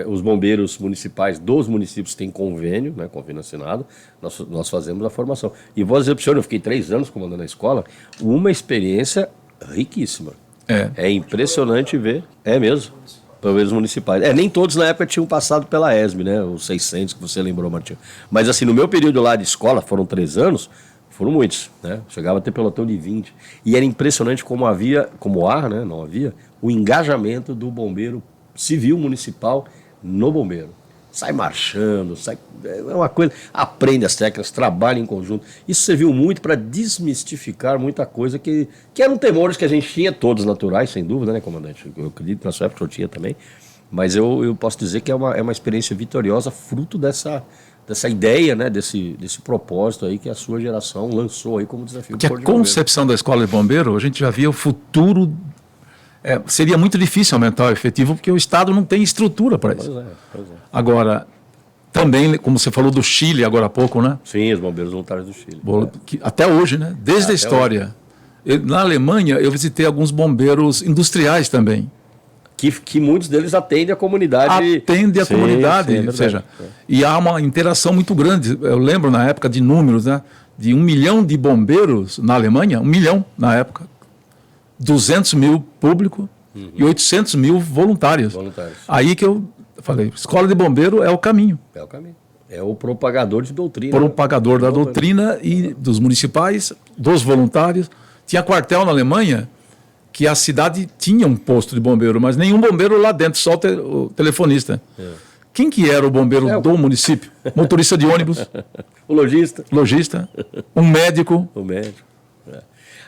Os bombeiros municipais dos municípios têm convênio, né, convênio assinado. Nós fazemos a formação. E vou dizer para o senhor, eu fiquei 3 anos comandando a escola, uma experiência riquíssima. É impressionante ver. É mesmo. Bombeiros municipais. Nem todos na época tinham passado pela ESB, né? Os 600 que você lembrou, Martinho. Mas assim, no meu período lá de escola, foram 3 anos, foram muitos, né? Chegava a ter pelotão de 20. E era impressionante como há, né? Não havia, o engajamento do bombeiro civil municipal no bombeiro. Sai marchando, é uma coisa, aprende as técnicas, trabalha em conjunto. Isso serviu muito para desmistificar muita coisa que eram temores que a gente tinha, todos naturais, sem dúvida, né, comandante? Eu acredito que na sua época eu tinha também. Mas eu posso dizer que é uma experiência vitoriosa, fruto dessa ideia, né, desse propósito aí que a sua geração lançou aí como desafio. Porque a concepção da escola de bombeiro, a gente já via o futuro. Seria muito difícil aumentar o efetivo, porque o Estado não tem estrutura para isso. Pois é. Agora, também, como você falou do Chile agora há pouco, né? Sim, os bombeiros voluntários do Chile. Até hoje, né? Desde a história. Na Alemanha, eu visitei alguns bombeiros industriais também. Que muitos deles atendem a comunidade. Atende a comunidade, ou seja, e há uma interação muito grande. Eu lembro na época de números, né? De 1 milhão de bombeiros na Alemanha, 1 milhão na época, 200 mil público e 800 mil voluntários. Aí que eu falei, escola de bombeiro é o caminho. É o caminho. É o propagador de doutrina. Propagador da doutrina e dos municipais, dos voluntários. Tinha quartel na Alemanha que a cidade tinha um posto de bombeiro, mas nenhum bombeiro lá dentro, só o telefonista. Quem que era o bombeiro do município? Motorista de ônibus. O lojista. Um médico. O médico.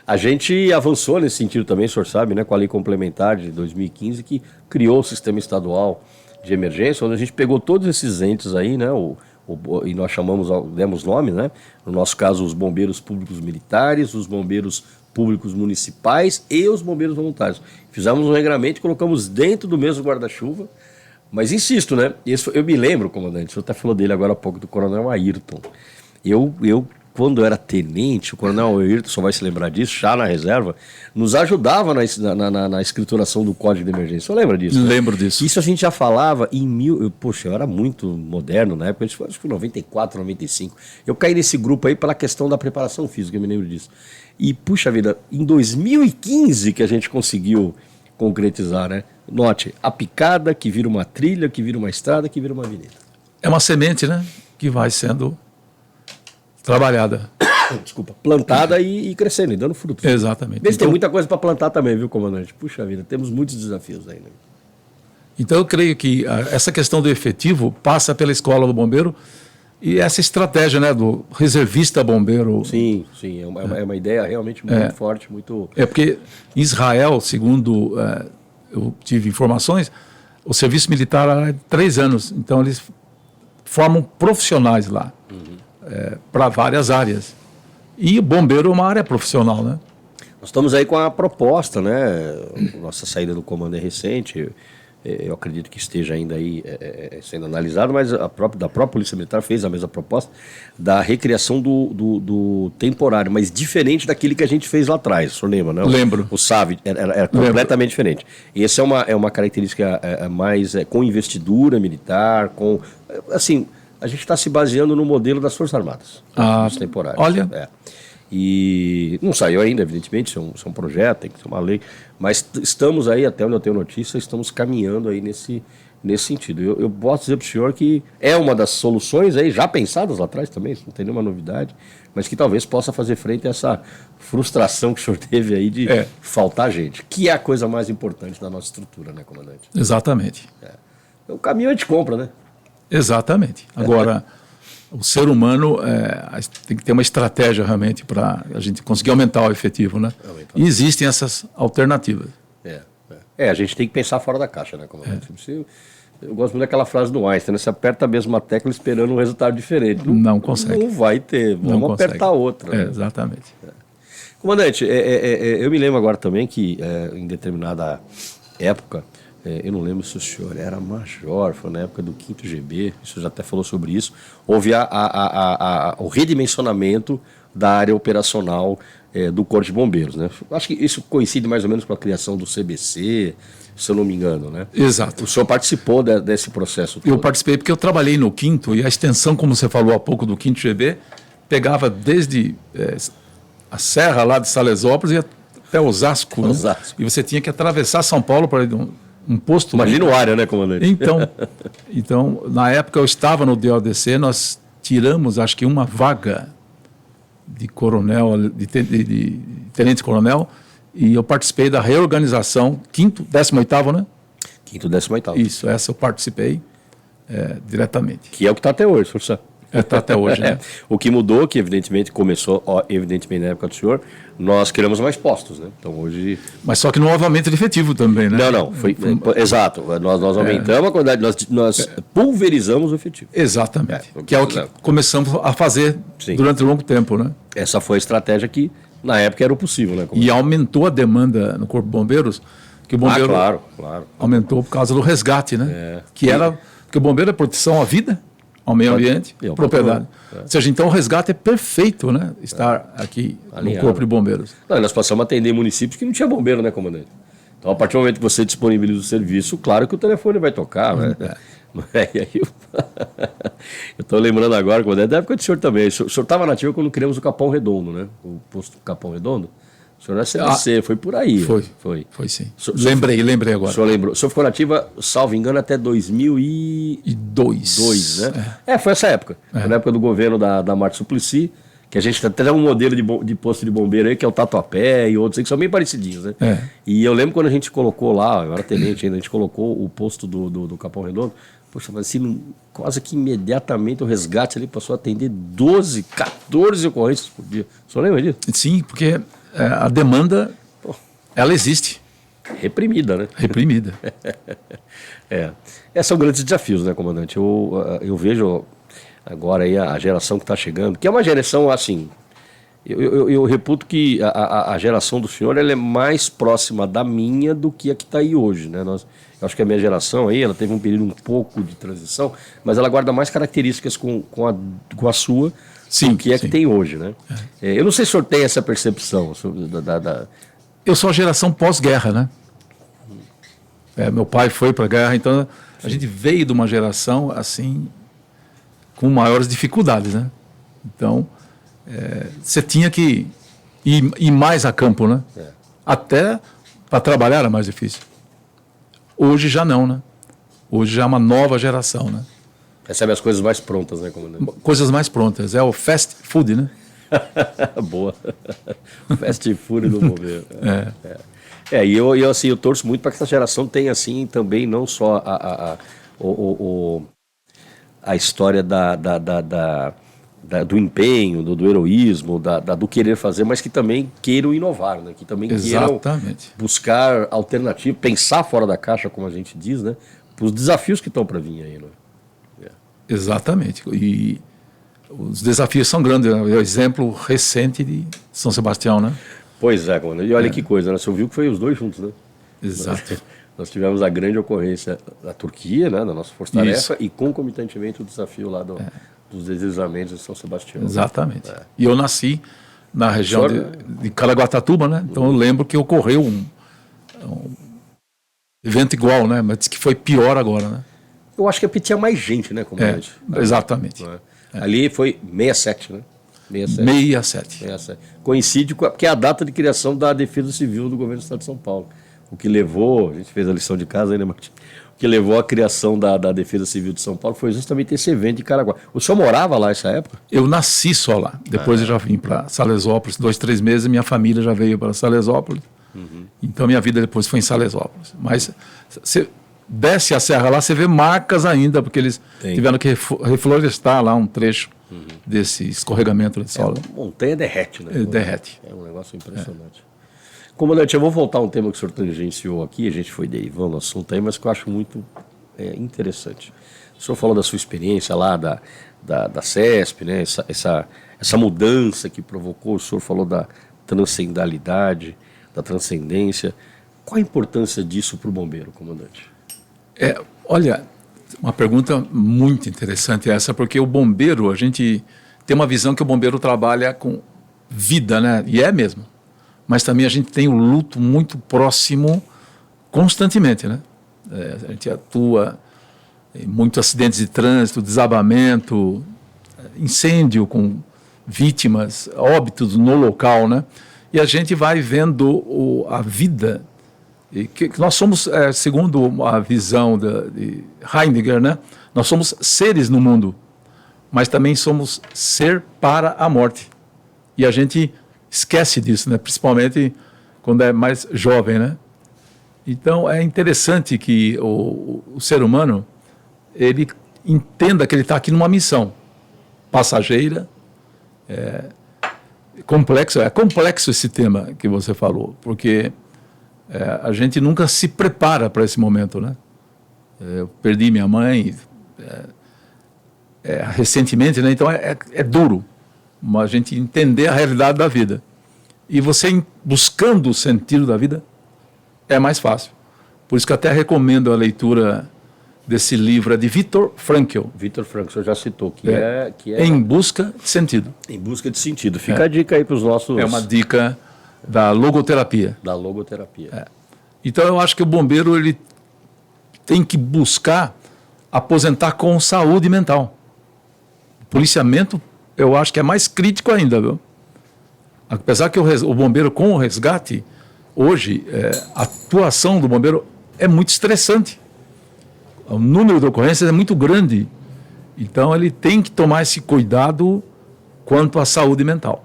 A gente avançou nesse sentido também, o senhor sabe, né, com a lei complementar de 2015, que criou o sistema estadual de emergência, onde a gente pegou todos esses entes aí, né, e nós demos nome, né, no nosso caso, os bombeiros públicos militares, os bombeiros públicos municipais e os bombeiros voluntários. Fizemos um regramento e colocamos dentro do mesmo guarda-chuva, mas insisto, né, eu me lembro, comandante, o senhor até falou dele agora há pouco, do coronel Ayrton. Quando eu era tenente, o coronel Ayrton, só vai se lembrar disso, já na reserva, nos ajudava na escrituração do Código de Emergência. Você lembra disso? Lembro disso. Isso a gente já falava eu era muito moderno na época, acho que 94, 95. Eu caí nesse grupo aí pela questão da preparação física, eu me lembro disso. E, puxa vida, em 2015 que a gente conseguiu concretizar, né? Note, a picada que vira uma trilha, que vira uma estrada, que vira uma avenida. É uma semente, né? Que vai sendo trabalhada. Desculpa, plantada e crescendo, e dando frutos. Exatamente. Então, tem muita coisa para plantar também, viu, comandante? Puxa vida, temos muitos desafios ainda. Então eu creio que essa questão do efetivo passa pela escola do bombeiro e essa estratégia, né, do reservista bombeiro. Sim, é uma ideia realmente muito forte, muito... Porque em Israel, segundo eu tive informações, o serviço militar é 3 anos, então eles formam profissionais lá. Para várias áreas. E o bombeiro é uma área profissional, né? Nós estamos aí com a proposta, né? Nossa saída do comando é recente. Eu acredito que esteja ainda aí sendo analisado, mas da própria Polícia Militar fez a mesma proposta da recriação do temporário, mas diferente daquele que a gente fez lá atrás, o senhor lembra, né? Lembro. O SAV era completamente diferente. E essa é uma característica mais com investidura militar, com... assim, a gente está se baseando no modelo das Forças Armadas, dos temporários. Olha. E não saiu ainda, evidentemente, isso é um projeto, tem que ser uma lei, mas estamos aí, até onde eu tenho notícia, estamos caminhando aí nesse sentido. Eu posso dizer para o senhor que é uma das soluções aí, já pensadas lá atrás também, isso não tem nenhuma novidade, mas que talvez possa fazer frente a essa frustração que o senhor teve aí de faltar gente, que é a coisa mais importante da nossa estrutura, né, comandante? Exatamente. O caminho a gente compra, né? Exatamente. Agora, o ser humano tem que ter uma estratégia realmente para a gente conseguir aumentar o efetivo, né? E existem essas alternativas. A gente tem que pensar fora da caixa, né, comandante? Eu gosto muito daquela frase do Einstein, né? Você aperta a mesma tecla esperando um resultado diferente. Não consegue. Não vai ter, vamos apertar outra. Né? Exatamente. Comandante, eu me lembro agora também que em determinada época, eu não lembro se o senhor era major, foi na época do 5º GB, o senhor já até falou sobre isso, houve o redimensionamento da área operacional do Corpo de Bombeiros, né? Acho que isso coincide mais ou menos com a criação do CBC, se eu não me engano, né? Exato. O senhor participou desse processo todo? Eu participei porque eu trabalhei no 5º e a extensão, como você falou há pouco, do 5º GB, pegava desde a serra lá de Salesópolis e até Osasco, né? Osasco. E você tinha que atravessar São Paulo para um posto... Imagina o área, né, comandante? Então, na época eu estava no DODC, nós tiramos, acho que uma vaga de coronel, de tenente-coronel, e eu participei da reorganização, 18º, né? 5º, 18º. Isso, essa eu participei diretamente. Que é o que está até hoje, senhor Sam. Está até hoje, né? O que mudou, que evidentemente começou, evidentemente na época do senhor, nós criamos mais postos, né? Então hoje... Mas só que não houve aumento de efetivo também, né? Não, exato. Nós aumentamos a quantidade, nós pulverizamos o efetivo. Exatamente. Que é o que começamos a fazer durante um longo tempo, né? Essa foi a estratégia que, na época, era o possível, né? E aumentou a demanda no Corpo de Bombeiros, que o bombeiro claro. aumentou por causa do resgate, né? Porque o bombeiro é proteção à vida, ao meio ambiente, propriedade. Ou seja, então o resgate é perfeito, né? Estar aqui no Corpo de Bombeiros. Não, nós passamos a atender municípios que não tinha bombeiro, né, comandante? Então, a partir do momento que você disponibiliza o serviço, claro que o telefone vai tocar, né? E aí, eu estou lembrando agora, comandante, da época do senhor também. O senhor estava na ativa quando criamos o Capão Redondo, né? O posto Capão Redondo. O senhor não é CDC, foi por aí. Foi sim. Lembrei agora. O senhor lembrou. O senhor ficou na ativa, salvo engano, até 2002, né? Foi essa época. Foi na época do governo da Marta Suplicy, que a gente até tem um modelo de posto de bombeiro aí, que é o Tatuapé e outros aí, que são bem parecidinhos, né? E eu lembro quando a gente colocou lá, eu era tenente ainda, a gente colocou o posto do Capão Redondo, poxa, mas assim, quase que imediatamente o resgate ali passou a atender 12, 14 ocorrências por dia. O senhor lembra disso? Sim, porque a demanda, ela existe. Reprimida, né? Reprimida. Esses são grandes desafios, né, comandante? Eu vejo agora aí a geração que está chegando, que é uma geração assim, eu reputo que a geração do senhor ela é mais próxima da minha do que a que está aí hoje, né? Eu acho que a minha geração aí, ela teve um período um pouco de transição, mas ela guarda mais características com a sua, sim, do que a que tem hoje, né? Eu não sei se o senhor tem essa percepção Eu sou a geração pós-guerra, né? Meu pai foi para a guerra, então a gente veio de uma geração assim com maiores dificuldades, né? Então você tinha que ir mais a campo, né? Até para trabalhar era mais difícil. Hoje já não, né? Hoje já é uma nova geração, né? Recebe as coisas mais prontas, né, comandante? Coisas mais prontas. É o fast food, né? Boa. Fast food do bombeiro. E eu assim, eu torço muito para que essa geração tenha assim também não só a história do empenho, do heroísmo, do querer fazer, mas que também queiram inovar, né? Que também queiram buscar alternativas, pensar fora da caixa, como a gente diz, né? Para os desafios que estão para vir aí, né? Exatamente. E os desafios são grandes. Né? O exemplo recente de São Sebastião, né? Pois é, comandante. E olha que coisa, né? Você viu que foi os dois juntos, né? Exato. Nós tivemos a grande ocorrência da Turquia, né? Da nossa força-tarefa, e concomitantemente o desafio lá dos deslizamentos de São Sebastião. Exatamente. E eu nasci na região de Caraguatatuba, né? Então eu lembro que ocorreu um evento igual, né? Mas que foi pior agora, né? Eu acho que é porque tinha mais gente, né, comandante? Exatamente. Ali foi 67, né? 67. Coincide porque é a data de criação da Defesa Civil do Governo do Estado de São Paulo. O que levou, a gente fez a lição de casa aí, né, Martim? O que levou à criação da Defesa Civil de São Paulo foi justamente esse evento de Caraguá. O senhor morava lá nessa época? Eu nasci só lá. Depois eu já vim para Salesópolis, 2, 3 meses, minha família já veio para Salesópolis. Então minha vida depois foi em Salesópolis. Mas você desce a serra lá, você vê marcas ainda, porque eles tiveram que reflorestar lá um trecho desse escorregamento de solo. A montanha derrete, né? Derrete. É um negócio impressionante. Comandante, eu vou voltar a um tema que o senhor tangenciou aqui, a gente foi derivando o assunto aí, mas que eu acho muito interessante. O senhor falou da sua experiência lá da CESP, né? Essa mudança que provocou, o senhor falou da transcendalidade, da transcendência. Qual a importância disso para o bombeiro, comandante? Olha, uma pergunta muito interessante essa, porque o bombeiro, a gente tem uma visão que o bombeiro trabalha com vida, né? E é mesmo. Mas também a gente tem o luto muito próximo constantemente, né? A gente atua em muitos acidentes de trânsito, desabamento, incêndio com vítimas, óbitos no local, né? E a gente vai vendo a vida, que nós somos, segundo a visão de Heidegger, né? Nós somos seres no mundo, mas também somos ser para a morte. E a gente esquece disso, né? Principalmente quando é mais jovem, né? Então é interessante que o ser humano ele entenda que ele está aqui numa missão passageira. É complexo esse tema que você falou, porque a gente nunca se prepara para esse momento, né? Eu perdi minha mãe recentemente, né? Então é duro, mas a gente entender a realidade da vida. E você buscando o sentido da vida é mais fácil. Por isso que eu até recomendo a leitura desse livro, de Viktor Frankl. Viktor Frankl, o senhor já citou, que é... Em Busca de Sentido. Em Busca de Sentido. Fica a dica aí para os nossos... É uma dica da logoterapia. Da logoterapia. Então eu acho que o bombeiro ele tem que buscar aposentar com saúde mental. O policiamento eu acho que é mais crítico ainda, viu? Apesar que o bombeiro com o resgate, hoje, a atuação do bombeiro é muito estressante. O número de ocorrências é muito grande. Então, ele tem que tomar esse cuidado quanto à saúde mental.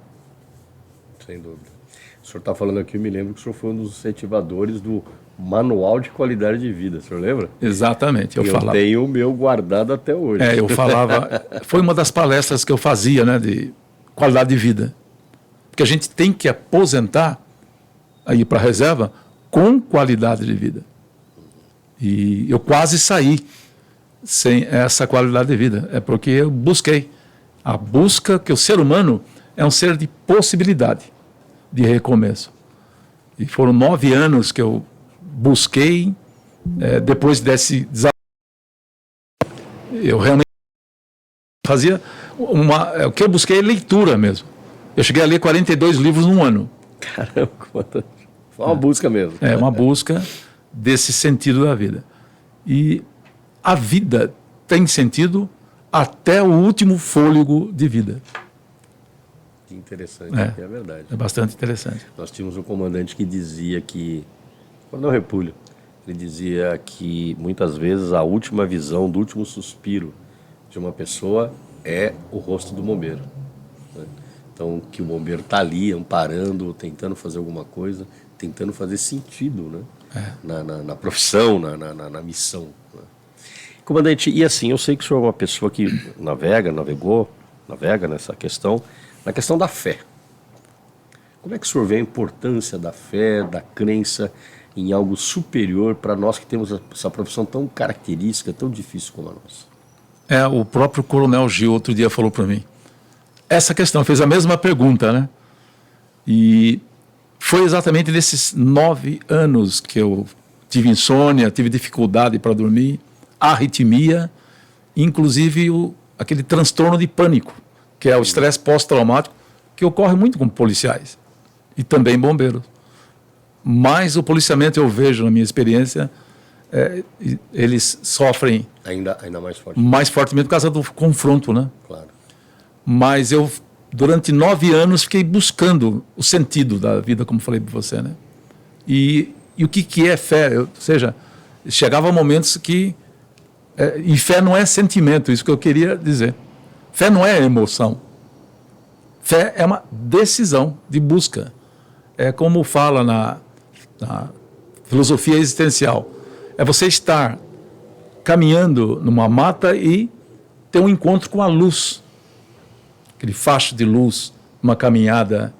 Sem dúvida. O senhor está falando aqui, eu me lembro que o senhor foi um dos incentivadores do Manual de Qualidade de Vida, o senhor lembra? Exatamente, eu falava. Eu tenho o meu guardado até hoje. Eu falava, foi uma das palestras que eu fazia, né, de qualidade de vida. Porque a gente tem que aposentar, aí para a reserva, com qualidade de vida. E eu quase saí sem essa qualidade de vida. É porque eu busquei. A busca, que o ser humano é um ser de possibilidade, de recomeço. E foram 9 anos que eu busquei, depois desse desafio. Eu realmente fazia o que eu busquei é leitura mesmo. Eu cheguei a ler 42 livros num ano. Caramba, foi uma busca mesmo. É uma busca desse sentido da vida. E a vida tem sentido até o último fôlego de vida. Que interessante, é verdade. É bastante interessante. Nós tínhamos um comandante que dizia que, Coronel Repulho, ele dizia que muitas vezes a última visão do último suspiro de uma pessoa é o rosto do bombeiro. Né? Então, que o bombeiro está ali, amparando, tentando fazer alguma coisa, tentando fazer sentido, né? Na profissão, na missão. Né? Comandante, e assim, eu sei que o senhor é uma pessoa que navega nessa questão, na questão da fé. Como é que o senhor vê a importância da fé, da crença em algo superior para nós que temos essa profissão tão característica, tão difícil como a nossa? O próprio Coronel Gil outro dia falou para mim. Essa questão, fez a mesma pergunta, né? E foi exatamente nesses 9 anos que eu tive insônia, tive dificuldade para dormir, arritmia, inclusive aquele transtorno de pânico, que é o estresse pós-traumático, que ocorre muito com policiais e também bombeiros. Mas o policiamento, eu vejo na minha experiência, eles sofrem ainda mais fortemente por causa do confronto, né? Claro. Mas eu, durante 9 anos, fiquei buscando o sentido da vida, como falei para você, né? E o que é fé? Ou seja, chegava momentos que... e fé não é sentimento, isso que eu queria dizer. Fé não é emoção. Fé é uma decisão de busca. É como fala na filosofia existencial. É você estar caminhando numa mata e ter um encontro com a luz. Aquele facho de luz, uma caminhada.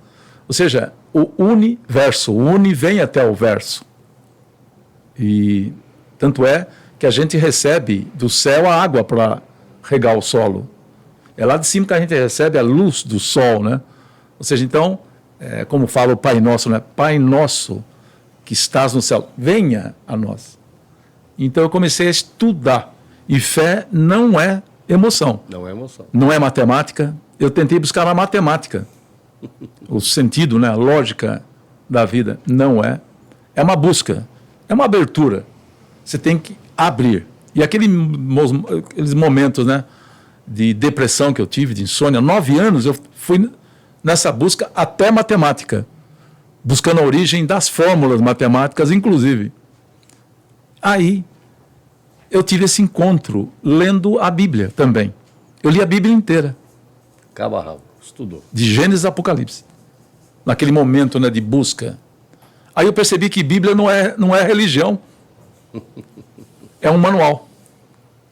Ou seja, o universo, o uni vem até o verso. E tanto é que a gente recebe do céu a água para regar o solo. É lá de cima que a gente recebe a luz do sol, né? Ou seja, então, como fala o Pai Nosso, né? Pai Nosso, que estás no céu, venha a nós. Então eu comecei a estudar. E fé não é emoção. Não é emoção. Não é matemática. Eu tentei buscar a matemática. O sentido, né, a lógica da vida. Não é. É uma busca. É uma abertura. Você tem que abrir. E aqueles momentos, né, de depressão que eu tive, de insônia, 9 anos, eu fui nessa busca até matemática. Buscando a origem das fórmulas matemáticas, inclusive. Aí, eu tive esse encontro lendo a Bíblia também. Eu li a Bíblia inteira. Cabo a rabo, estudou. De Gênesis a Apocalipse. Naquele momento, né, de busca. Aí eu percebi que Bíblia não é religião. É um manual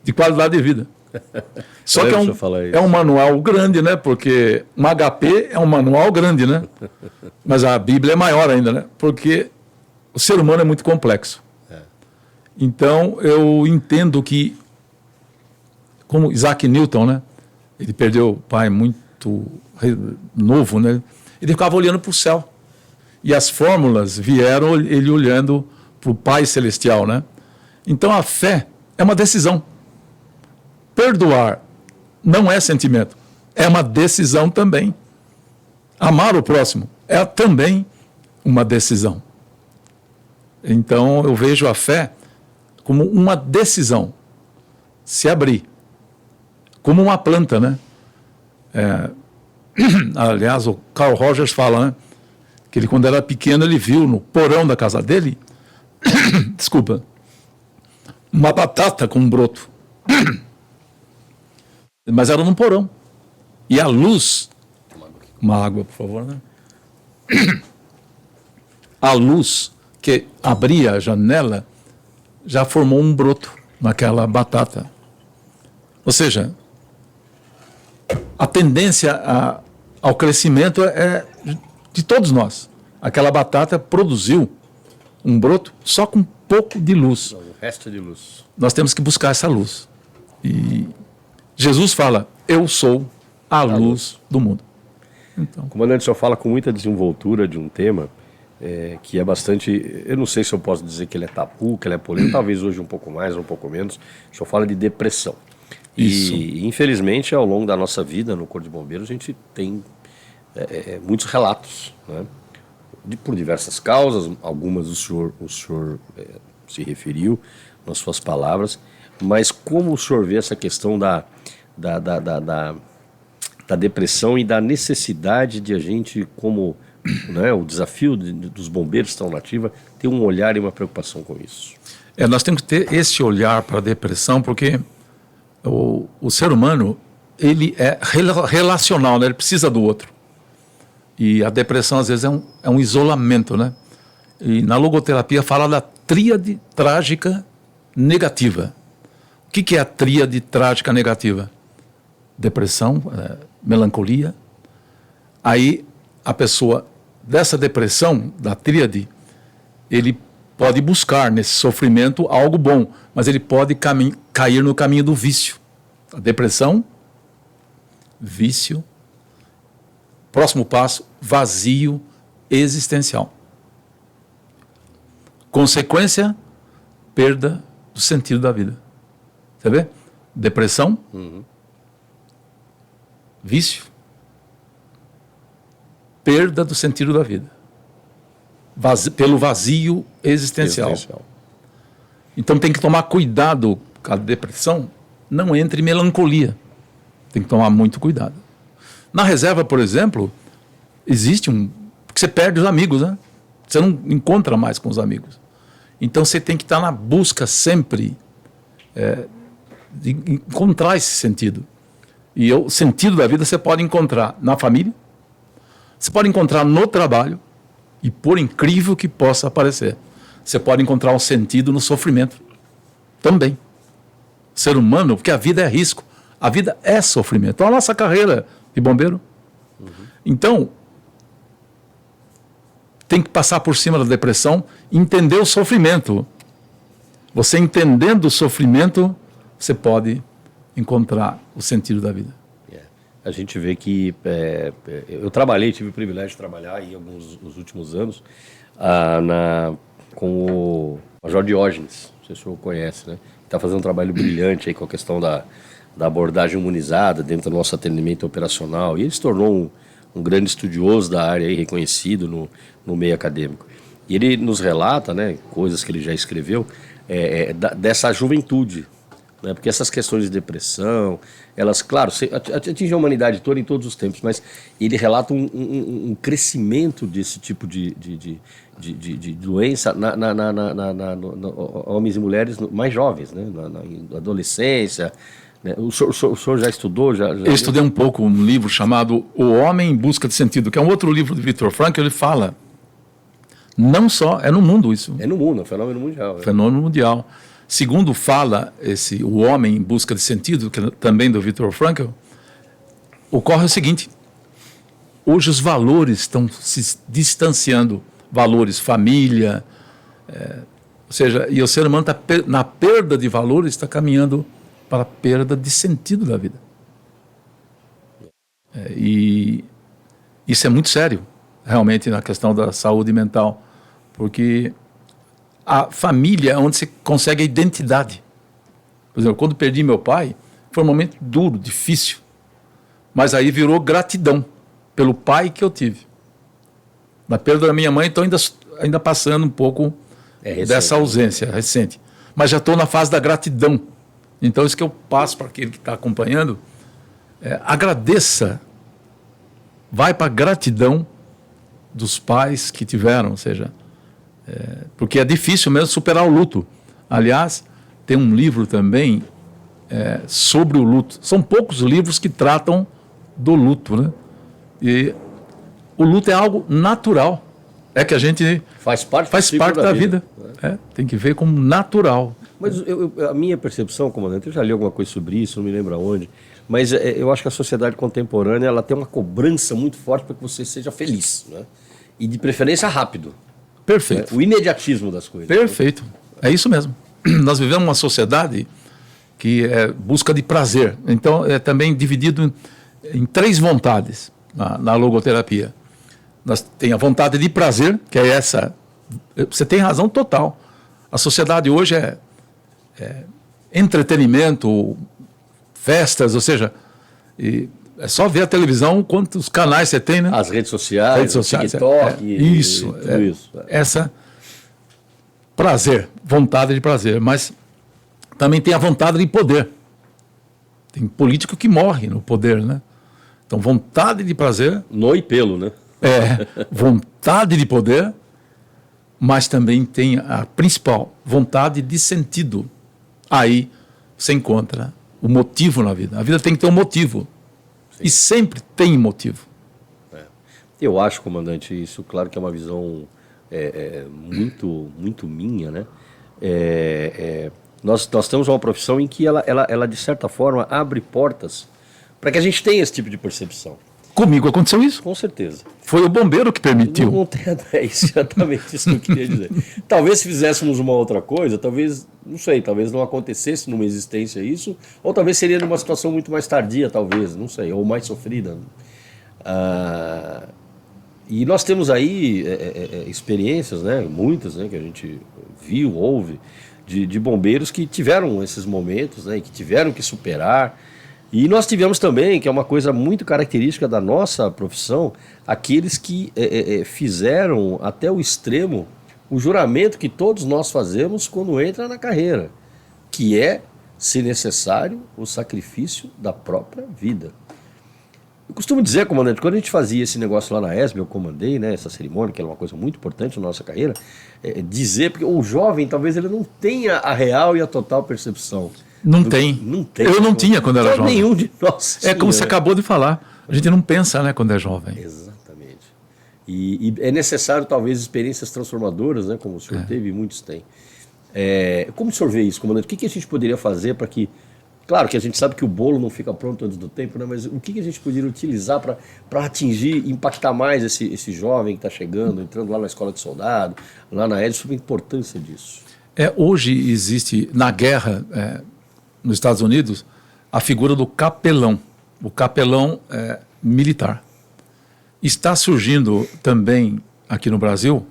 de qualidade de vida. Só que é um manual grande, né? Porque um HP é um manual grande, né? Mas a Bíblia é maior ainda, né? Porque o ser humano é muito complexo. Então, eu entendo que, como Isaac Newton, né? Ele perdeu o pai muito novo, né? Ele ficava olhando para o céu. E as fórmulas vieram ele olhando para o Pai Celestial, né? Então, a fé é uma decisão. Perdoar não é sentimento, é uma decisão também. Amar o próximo é também uma decisão. Então, eu vejo a fé como uma decisão. Se abrir. Como uma planta, né? Aliás, o Carl Rogers fala, né? Que ele, quando era pequeno, ele viu no porão da casa dele, desculpa, uma batata com um broto. Mas era num porão. E a luz... Uma água, por favor, né? A luz que abria a janela já formou um broto naquela batata. Ou seja, a tendência ao crescimento é de todos nós. Aquela batata produziu um broto só com um pouco de luz. O resto de luz. Nós temos que buscar essa luz. E Jesus fala, eu sou a luz do mundo. Então. Comandante, o senhor fala com muita desenvoltura de um tema que é bastante... Eu não sei se eu posso dizer que ele é tabu, que ele é polêmico, talvez hoje um pouco mais, um pouco menos. O senhor fala de depressão. Isso. E, infelizmente, ao longo da nossa vida no Corpo de Bombeiros, a gente tem muitos relatos, né? Por diversas causas, algumas o senhor se referiu nas suas palavras, mas como o senhor vê essa questão da depressão e da necessidade de a gente, como, né, o desafio dos bombeiros que estão na ativa, ter um olhar e uma preocupação com isso? Nós temos que ter esse olhar para a depressão, porque o ser humano, ele é relacional, né? Ele precisa do outro. E a depressão, às vezes, é um isolamento, né? E na logoterapia fala da tríade trágica negativa. O que é a tríade trágica negativa? Depressão, melancolia. Aí, a pessoa dessa depressão, da tríade, ele pode buscar nesse sofrimento algo bom, mas ele pode cair no caminho do vício. A depressão, vício. Próximo passo, vazio existencial. Consequência, perda do sentido da vida. Você vê? Depressão, vício, perda do sentido da vida. Pelo vazio existencial. Então tem que tomar cuidado com a depressão, não entre em melancolia. Tem que tomar muito cuidado. Na reserva, por exemplo, existe porque você perde os amigos, né? Você não encontra mais com os amigos. Então você tem que estar na busca sempre de encontrar esse sentido. E o sentido da vida você pode encontrar na família, você pode encontrar no trabalho, e por incrível que possa parecer, você pode encontrar um sentido no sofrimento também. Ser humano, porque a vida é risco, a vida é sofrimento. Então a nossa carreira de bombeiro. Então, tem que passar por cima da depressão, entender o sofrimento. Você entendendo o sofrimento, você pode encontrar o sentido da vida. A gente vê que eu tive o privilégio de trabalhar aí nos últimos anos com o Major Diógenes, não sei se o senhor conhece, né? Está fazendo um trabalho brilhante aí com a questão da abordagem humanizada dentro do nosso atendimento operacional, e ele se tornou um grande estudioso da área aí, reconhecido no meio acadêmico. E ele nos relata, né, coisas que ele já escreveu, dessa juventude, né, porque essas questões de depressão, elas, claro, atingem a humanidade toda em todos os tempos, mas ele relata um crescimento desse tipo de doença homens e mulheres mais jovens, né, na adolescência. Né. O senhor já estudou? Eu estudei um pouco um livro chamado O Homem em Busca de Sentido, que é um outro livro de Viktor Frankl. Ele fala, não só, é no mundo isso. É no mundo, é um fenômeno mundial. Fenômeno mundial. Segundo fala O Homem em Busca de Sentido, que é também do Viktor Frankl, ocorre o seguinte: hoje os valores estão se distanciando, valores família, ou seja, e o ser humano está na perda de valores, está caminhando para a perda de sentido da vida. E isso é muito sério, realmente, na questão da saúde mental, porque a família é onde você consegue a identidade. Por exemplo, quando perdi meu pai, foi um momento duro, difícil, mas aí virou gratidão pelo pai que eu tive. Na perda da minha mãe, então ainda passando um pouco dessa ausência recente. Mas já estou na fase da gratidão. Então, isso que eu passo para aquele que está acompanhando, agradeça, vai para a gratidão dos pais que tiveram, ou seja, porque é difícil mesmo superar o luto. Aliás, tem um livro também sobre o luto. São poucos livros que tratam do luto, né? E o luto é algo natural. É que a gente faz parte da vida. Tem que ver como natural. Mas a minha percepção, comandante, eu já li alguma coisa sobre isso, não me lembro aonde, mas eu acho que a sociedade contemporânea ela tem uma cobrança muito forte para que você seja feliz, né? E de preferência rápido. Perfeito. O imediatismo das coisas. Perfeito. É isso mesmo. Nós vivemos uma sociedade que é busca de prazer. Então, é também dividido em 3 vontades na logoterapia. Nós temos a vontade de prazer, que é essa. Você tem razão total. A sociedade hoje é entretenimento, festas, ou seja, é só ver a televisão, quantos canais você tem, né? As redes sociais, TikTok, isso. Tudo isso. Essa prazer, vontade de prazer, mas também tem a vontade de poder. Tem político que morre no poder, né? Então, vontade de prazer. No e pelo, né? Vontade de poder, mas também tem a principal, vontade de sentido. Aí você encontra o motivo na vida. A vida tem que ter um motivo. Sim. E sempre tem motivo. Eu acho, comandante, isso claro que é uma visão muito minha, né? Nós temos uma profissão em que ela, de certa forma, abre portas para que a gente tenha esse tipo de percepção. Comigo aconteceu isso. Com certeza. Foi o bombeiro que permitiu. Não tem exatamente isso que eu queria dizer. Talvez se fizéssemos uma outra coisa, talvez, não sei, talvez não acontecesse numa existência isso, ou talvez seria numa situação muito mais tardia, talvez, não sei, ou mais sofrida. E nós temos aí experiências, né, muitas, né, que a gente viu, ouve, de bombeiros que tiveram esses momentos, né, e que tiveram que superar. E nós tivemos também, que é uma coisa muito característica da nossa profissão, aqueles que fizeram até o extremo o juramento que todos nós fazemos quando entra na carreira, que é, se necessário, o sacrifício da própria vida. Eu costumo dizer, comandante, quando a gente fazia esse negócio lá na ESB, eu comandei, né, essa cerimônia, que era uma coisa muito importante na nossa carreira, dizer, porque o jovem talvez ele não tenha a real e a total percepção. Não tem. Eu não tinha quando era jovem. Nenhum de nós tinha, como você acabou de falar. A gente não pensa, né, quando é jovem. Exatamente. E é necessário, talvez, experiências transformadoras, né, como o senhor teve e muitos têm. Como o senhor vê isso, comandante? O que a gente poderia fazer para que... Claro que a gente sabe que o bolo não fica pronto antes do tempo, né, mas o que a gente poderia utilizar para atingir, impactar mais esse jovem que está chegando, entrando lá na escola de soldado, lá na ESB, sobre a importância disso? Hoje existe, na guerra... nos Estados Unidos, a figura do capelão, o capelão militar. Está surgindo também aqui no Brasil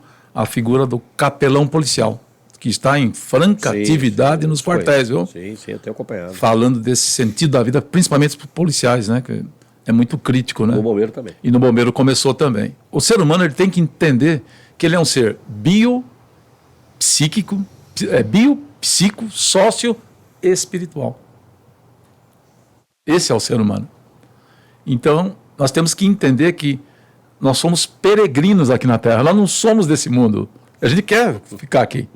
a figura do capelão policial, que está em franca atividade nos quartéis, viu? Sim, eu tenho acompanhado. Falando desse sentido da vida, principalmente para os policiais, né? Que é muito crítico, né? No bombeiro também. E no bombeiro começou também. O ser humano ele tem que entender que ele é um ser biopsíquico, biopsico, sócio e espiritual. Esse é o ser humano. Então, nós temos que entender que nós somos peregrinos aqui na Terra. Nós não somos desse mundo. A gente quer ficar aqui.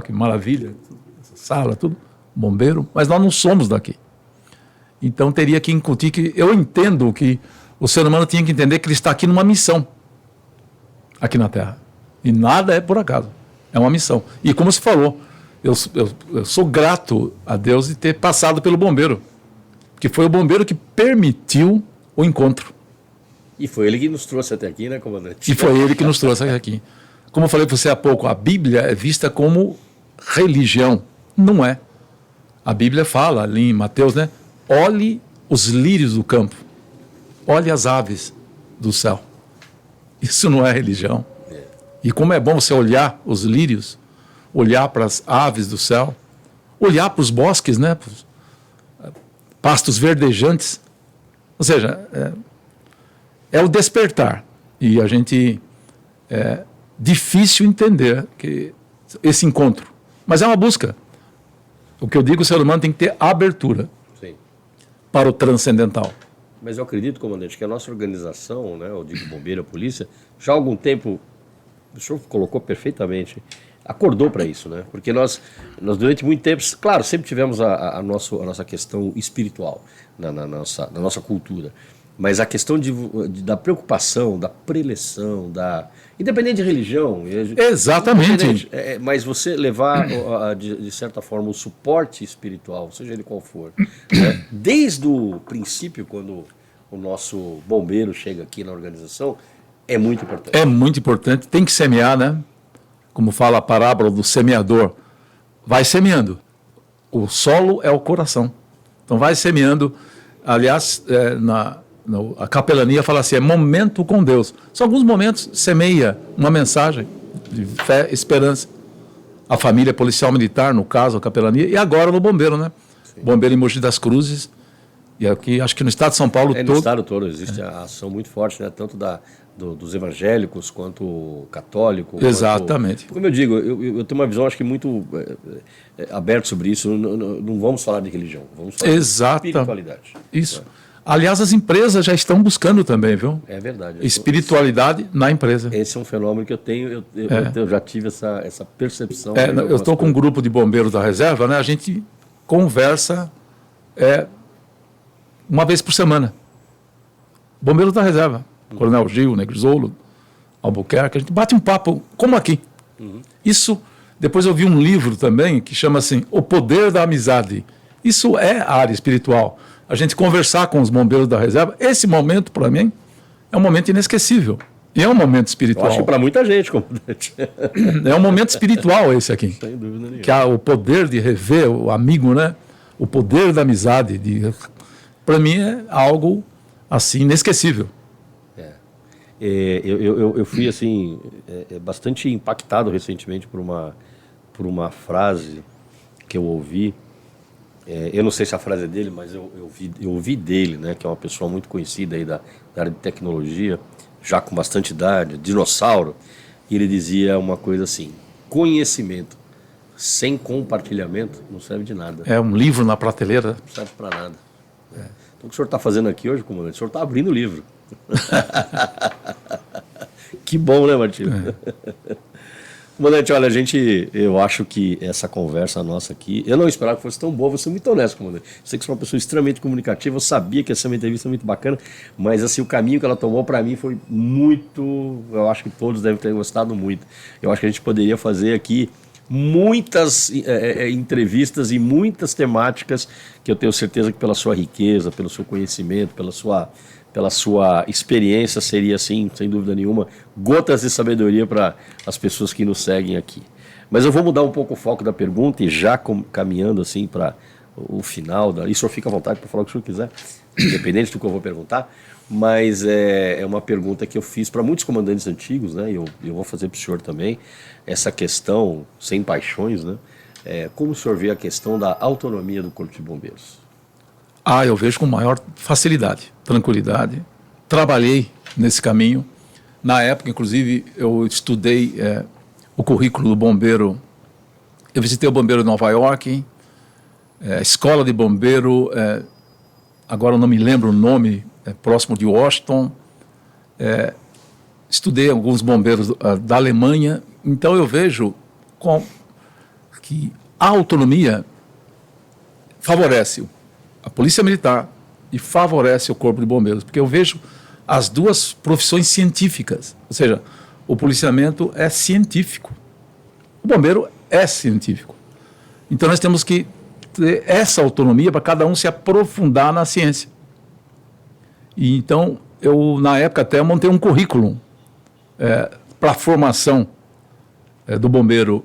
Que maravilha. Essa sala, tudo. Bombeiro. Mas nós não somos daqui. Então, teria que incutir que... Eu entendo que o ser humano tinha que entender que ele está aqui numa missão. Aqui na Terra. E nada é por acaso. É uma missão. E como você falou, eu sou grato a Deus de ter passado pelo bombeiro. Porque foi o bombeiro que permitiu o encontro. E foi ele que nos trouxe até aqui, né, comandante? E foi ele que nos trouxe até aqui. Como eu falei para você há pouco, a Bíblia é vista como religião. Não é. A Bíblia fala ali em Mateus, né? Olhe os lírios do campo. Olhe as aves do céu. Isso não é religião. E como é bom você olhar os lírios, olhar para as aves do céu, olhar para os bosques, né? Para os pastos verdejantes. Ou seja, é o despertar. E a gente... É difícil entender que esse encontro. Mas é uma busca. O que eu digo, o ser humano tem que ter abertura para o transcendental. Mas eu acredito, comandante, que a nossa organização, né, eu digo bombeiro, a polícia, já há algum tempo, o senhor colocou perfeitamente, acordou para isso, né? Porque nós durante muito tempo, claro, sempre tivemos a nossa questão espiritual na nossa cultura. Mas a questão da preocupação, da preleção, independente de religião... Exatamente. Mas você levar, de certa forma, o suporte espiritual, seja ele qual for, né? Desde o princípio, quando o nosso bombeiro chega aqui na organização, é muito importante. É muito importante. Tem que semear, né? Como fala a parábola do semeador. Vai semeando. O solo é o coração. Então vai semeando. Aliás, a capelania fala assim, é momento com Deus. São alguns momentos, semeia uma mensagem de fé, esperança. A família policial militar, no caso, a capelania, e agora no bombeiro, né? Sim. Bombeiro em Mogi das Cruzes. E aqui, acho que no estado de São Paulo todo... No estado todo existe a ação muito forte, né? Tanto dos evangélicos quanto católico. Exatamente. Como eu digo, eu tenho uma visão, acho que muito aberta sobre isso. Não vamos falar de religião, vamos falar de espiritualidade. Isso. Aliás, as empresas já estão buscando também, viu? É verdade. Espiritualidade na empresa. Esse é um fenômeno que eu tenho, eu já tive essa percepção. Eu estou com um grupo de bombeiros da reserva, né? A gente conversa uma vez por semana. Bombeiros da reserva. Coronel Gil, Negrisolo, Albuquerque. A gente bate um papo, como aqui. Isso, depois eu vi um livro também que chama assim, O Poder da Amizade. Isso é a área espiritual. A gente conversar com os bombeiros da reserva, esse momento, para mim, é um momento inesquecível. E é um momento espiritual. Eu acho que para muita gente, comandante. É um momento espiritual esse aqui. Sem dúvida nenhuma. Que há o poder de rever o amigo, né? O poder da amizade. Para mim é algo assim inesquecível. Eu fui assim bastante impactado recentemente por uma frase que eu ouvi. Eu não sei se a frase é dele, mas eu ouvi dele, né, que é uma pessoa muito conhecida aí da área de tecnologia, já com bastante idade, dinossauro, e ele dizia uma coisa assim: conhecimento sem compartilhamento não serve de nada. É um livro na prateleira. Não serve para nada. Então o que o senhor está fazendo aqui hoje, comandante? O senhor está abrindo o livro. Que bom, né, Martinho? Comandante, olha, eu acho que essa conversa nossa aqui, eu não esperava que fosse tão boa, vou ser muito honesto, comandante. Eu sei que você é uma pessoa extremamente comunicativa, eu sabia que ia ser uma entrevista muito bacana, mas assim, o caminho que ela tomou para mim foi muito, eu acho que todos devem ter gostado muito. Eu acho que a gente poderia fazer aqui muitas entrevistas e muitas temáticas que eu tenho certeza que pela sua riqueza, pelo seu conhecimento, pela sua experiência, seria, assim, sem dúvida nenhuma, gotas de sabedoria para as pessoas que nos seguem aqui. Mas eu vou mudar um pouco o foco da pergunta e já caminhando assim para o final, e o senhor fica à vontade para falar o que o senhor quiser, independente do que eu vou perguntar, mas é uma pergunta que eu fiz para muitos comandantes antigos, né? E eu vou fazer para o senhor também, essa questão, sem paixões, né? Como o senhor vê a questão da autonomia do Corpo de Bombeiros? Eu vejo com maior facilidade, tranquilidade. Trabalhei nesse caminho. Na época, inclusive, eu estudei o currículo do bombeiro. Eu visitei o bombeiro de Nova York, escola de bombeiro, agora eu não me lembro o nome, próximo de Washington. Estudei alguns bombeiros da Alemanha. Então eu vejo que a autonomia favorece a Polícia Militar e favorece o Corpo de Bombeiros, porque eu vejo as duas profissões científicas, ou seja, o policiamento é científico, o bombeiro é científico. Então nós temos que ter essa autonomia para cada um se aprofundar na ciência. E então eu, na época até, montei um currículo para a formação do bombeiro,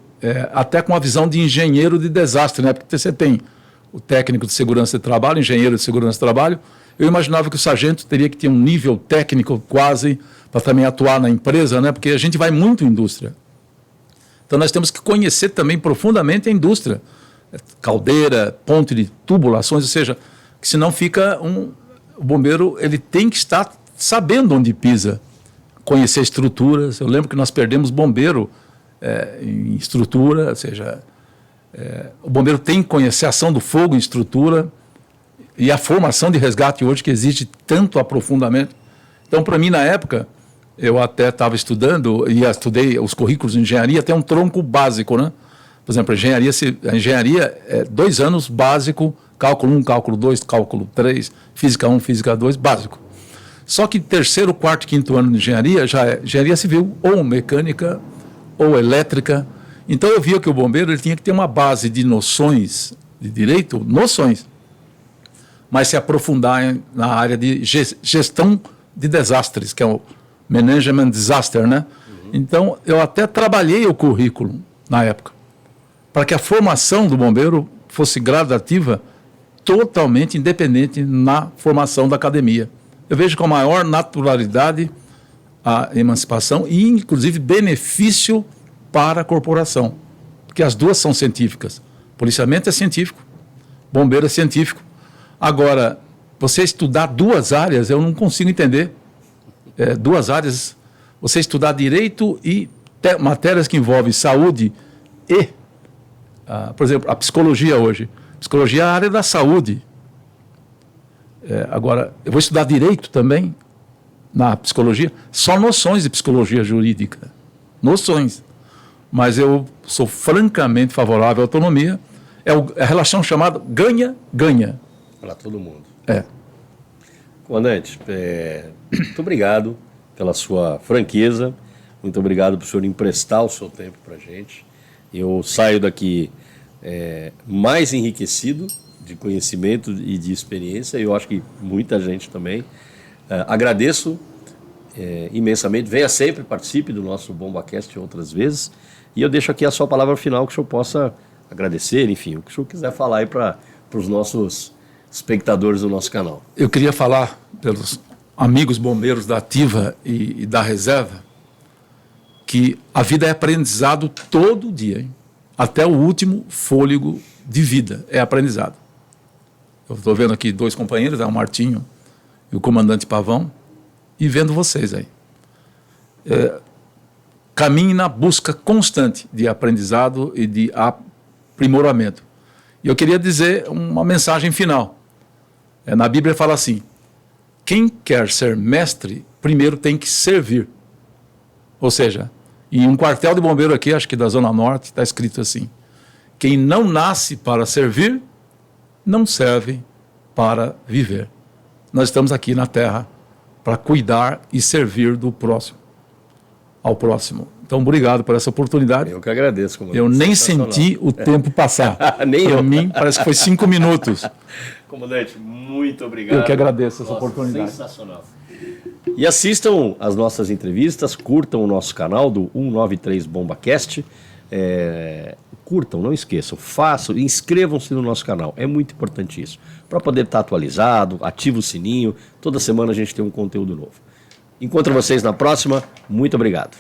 até com a visão de engenheiro de desastre, né? Porque você tem o técnico de segurança de trabalho, engenheiro de segurança de trabalho. Eu imaginava que o sargento teria que ter um nível técnico quase para também atuar na empresa, né? Porque a gente vai muito em indústria. Então nós temos que conhecer também profundamente a indústria. Caldeira, ponte de tubulações, ou seja, que senão fica o bombeiro, ele tem que estar sabendo onde pisa, conhecer estruturas. Eu lembro que nós perdemos bombeiro em estrutura, ou seja, o bombeiro tem que conhecer a ação do fogo em estrutura e a formação de resgate hoje, que exige tanto aprofundamento. Então, para mim, na época, eu até estava estudando, e estudei os currículos de engenharia, tem um tronco básico, né? Por exemplo, a engenharia é 2 anos básico, cálculo 1, cálculo 2, cálculo 3, física 1, física 2, básico. Só que 3º, 4º, 5º ano de engenharia já é engenharia civil, ou mecânica, ou elétrica. Então eu via que o bombeiro ele tinha que ter uma base de noções de direito, mas se aprofundar na área de gestão de desastres, que é o Management Disaster, né? Então eu até trabalhei o currículo na época, para que a formação do bombeiro fosse gradativa, totalmente independente na formação da academia. Eu vejo com a maior naturalidade a emancipação e, inclusive, benefício para a corporação, porque as duas são científicas. Policiamento é científico, bombeiro é científico. Agora, você estudar 2 áreas, eu não consigo entender. 2 áreas, você estudar direito e matérias que envolvem saúde e, por exemplo, a psicologia hoje. Psicologia é a área da saúde. Agora, eu vou estudar direito também, na psicologia, só noções de psicologia jurídica. Noções. Mas eu sou francamente favorável à autonomia. É a relação chamada ganha-ganha. Para todo mundo. Comandante, muito obrigado pela sua franqueza, muito obrigado por o senhor emprestar o seu tempo para a gente. Eu saio daqui mais enriquecido de conhecimento e de experiência, e eu acho que muita gente também. Agradeço imensamente, venha sempre, participe do nosso BombaCast outras vezes, e eu deixo aqui a sua palavra final, que o senhor possa agradecer, enfim, o que o senhor quiser falar aí para os nossos espectadores do nosso canal. Eu queria falar pelos amigos bombeiros da ativa e da reserva que a vida é aprendizado todo dia, hein? Até o último fôlego de vida é aprendizado. Eu estou vendo aqui 2 companheiros, o Martinho e o comandante Pavão, e vendo vocês aí. Caminhe na busca constante de aprendizado e de aprimoramento. E eu queria dizer uma mensagem final. Na Bíblia fala assim: quem quer ser mestre, primeiro tem que servir. Ou seja, em um quartel de bombeiro aqui, acho que da Zona Norte, está escrito assim: quem não nasce para servir, não serve para viver. Nós estamos aqui na Terra para cuidar e servir do próximo, ao próximo. Então, obrigado por essa oportunidade. Eu que agradeço, comandante. Eu nem senti o tempo passar. Nem eu. Para mim, parece que foi 5 minutos. Comandante, muito obrigado. Eu que agradeço essa oportunidade. Sensacional. E assistam as nossas entrevistas, curtam o nosso canal do 193 BombaCast, curtam, não esqueçam, façam, inscrevam-se no nosso canal, é muito importante isso, para poder estar atualizado, ativa o sininho, toda semana a gente tem um conteúdo novo. Encontro vocês na próxima, muito obrigado.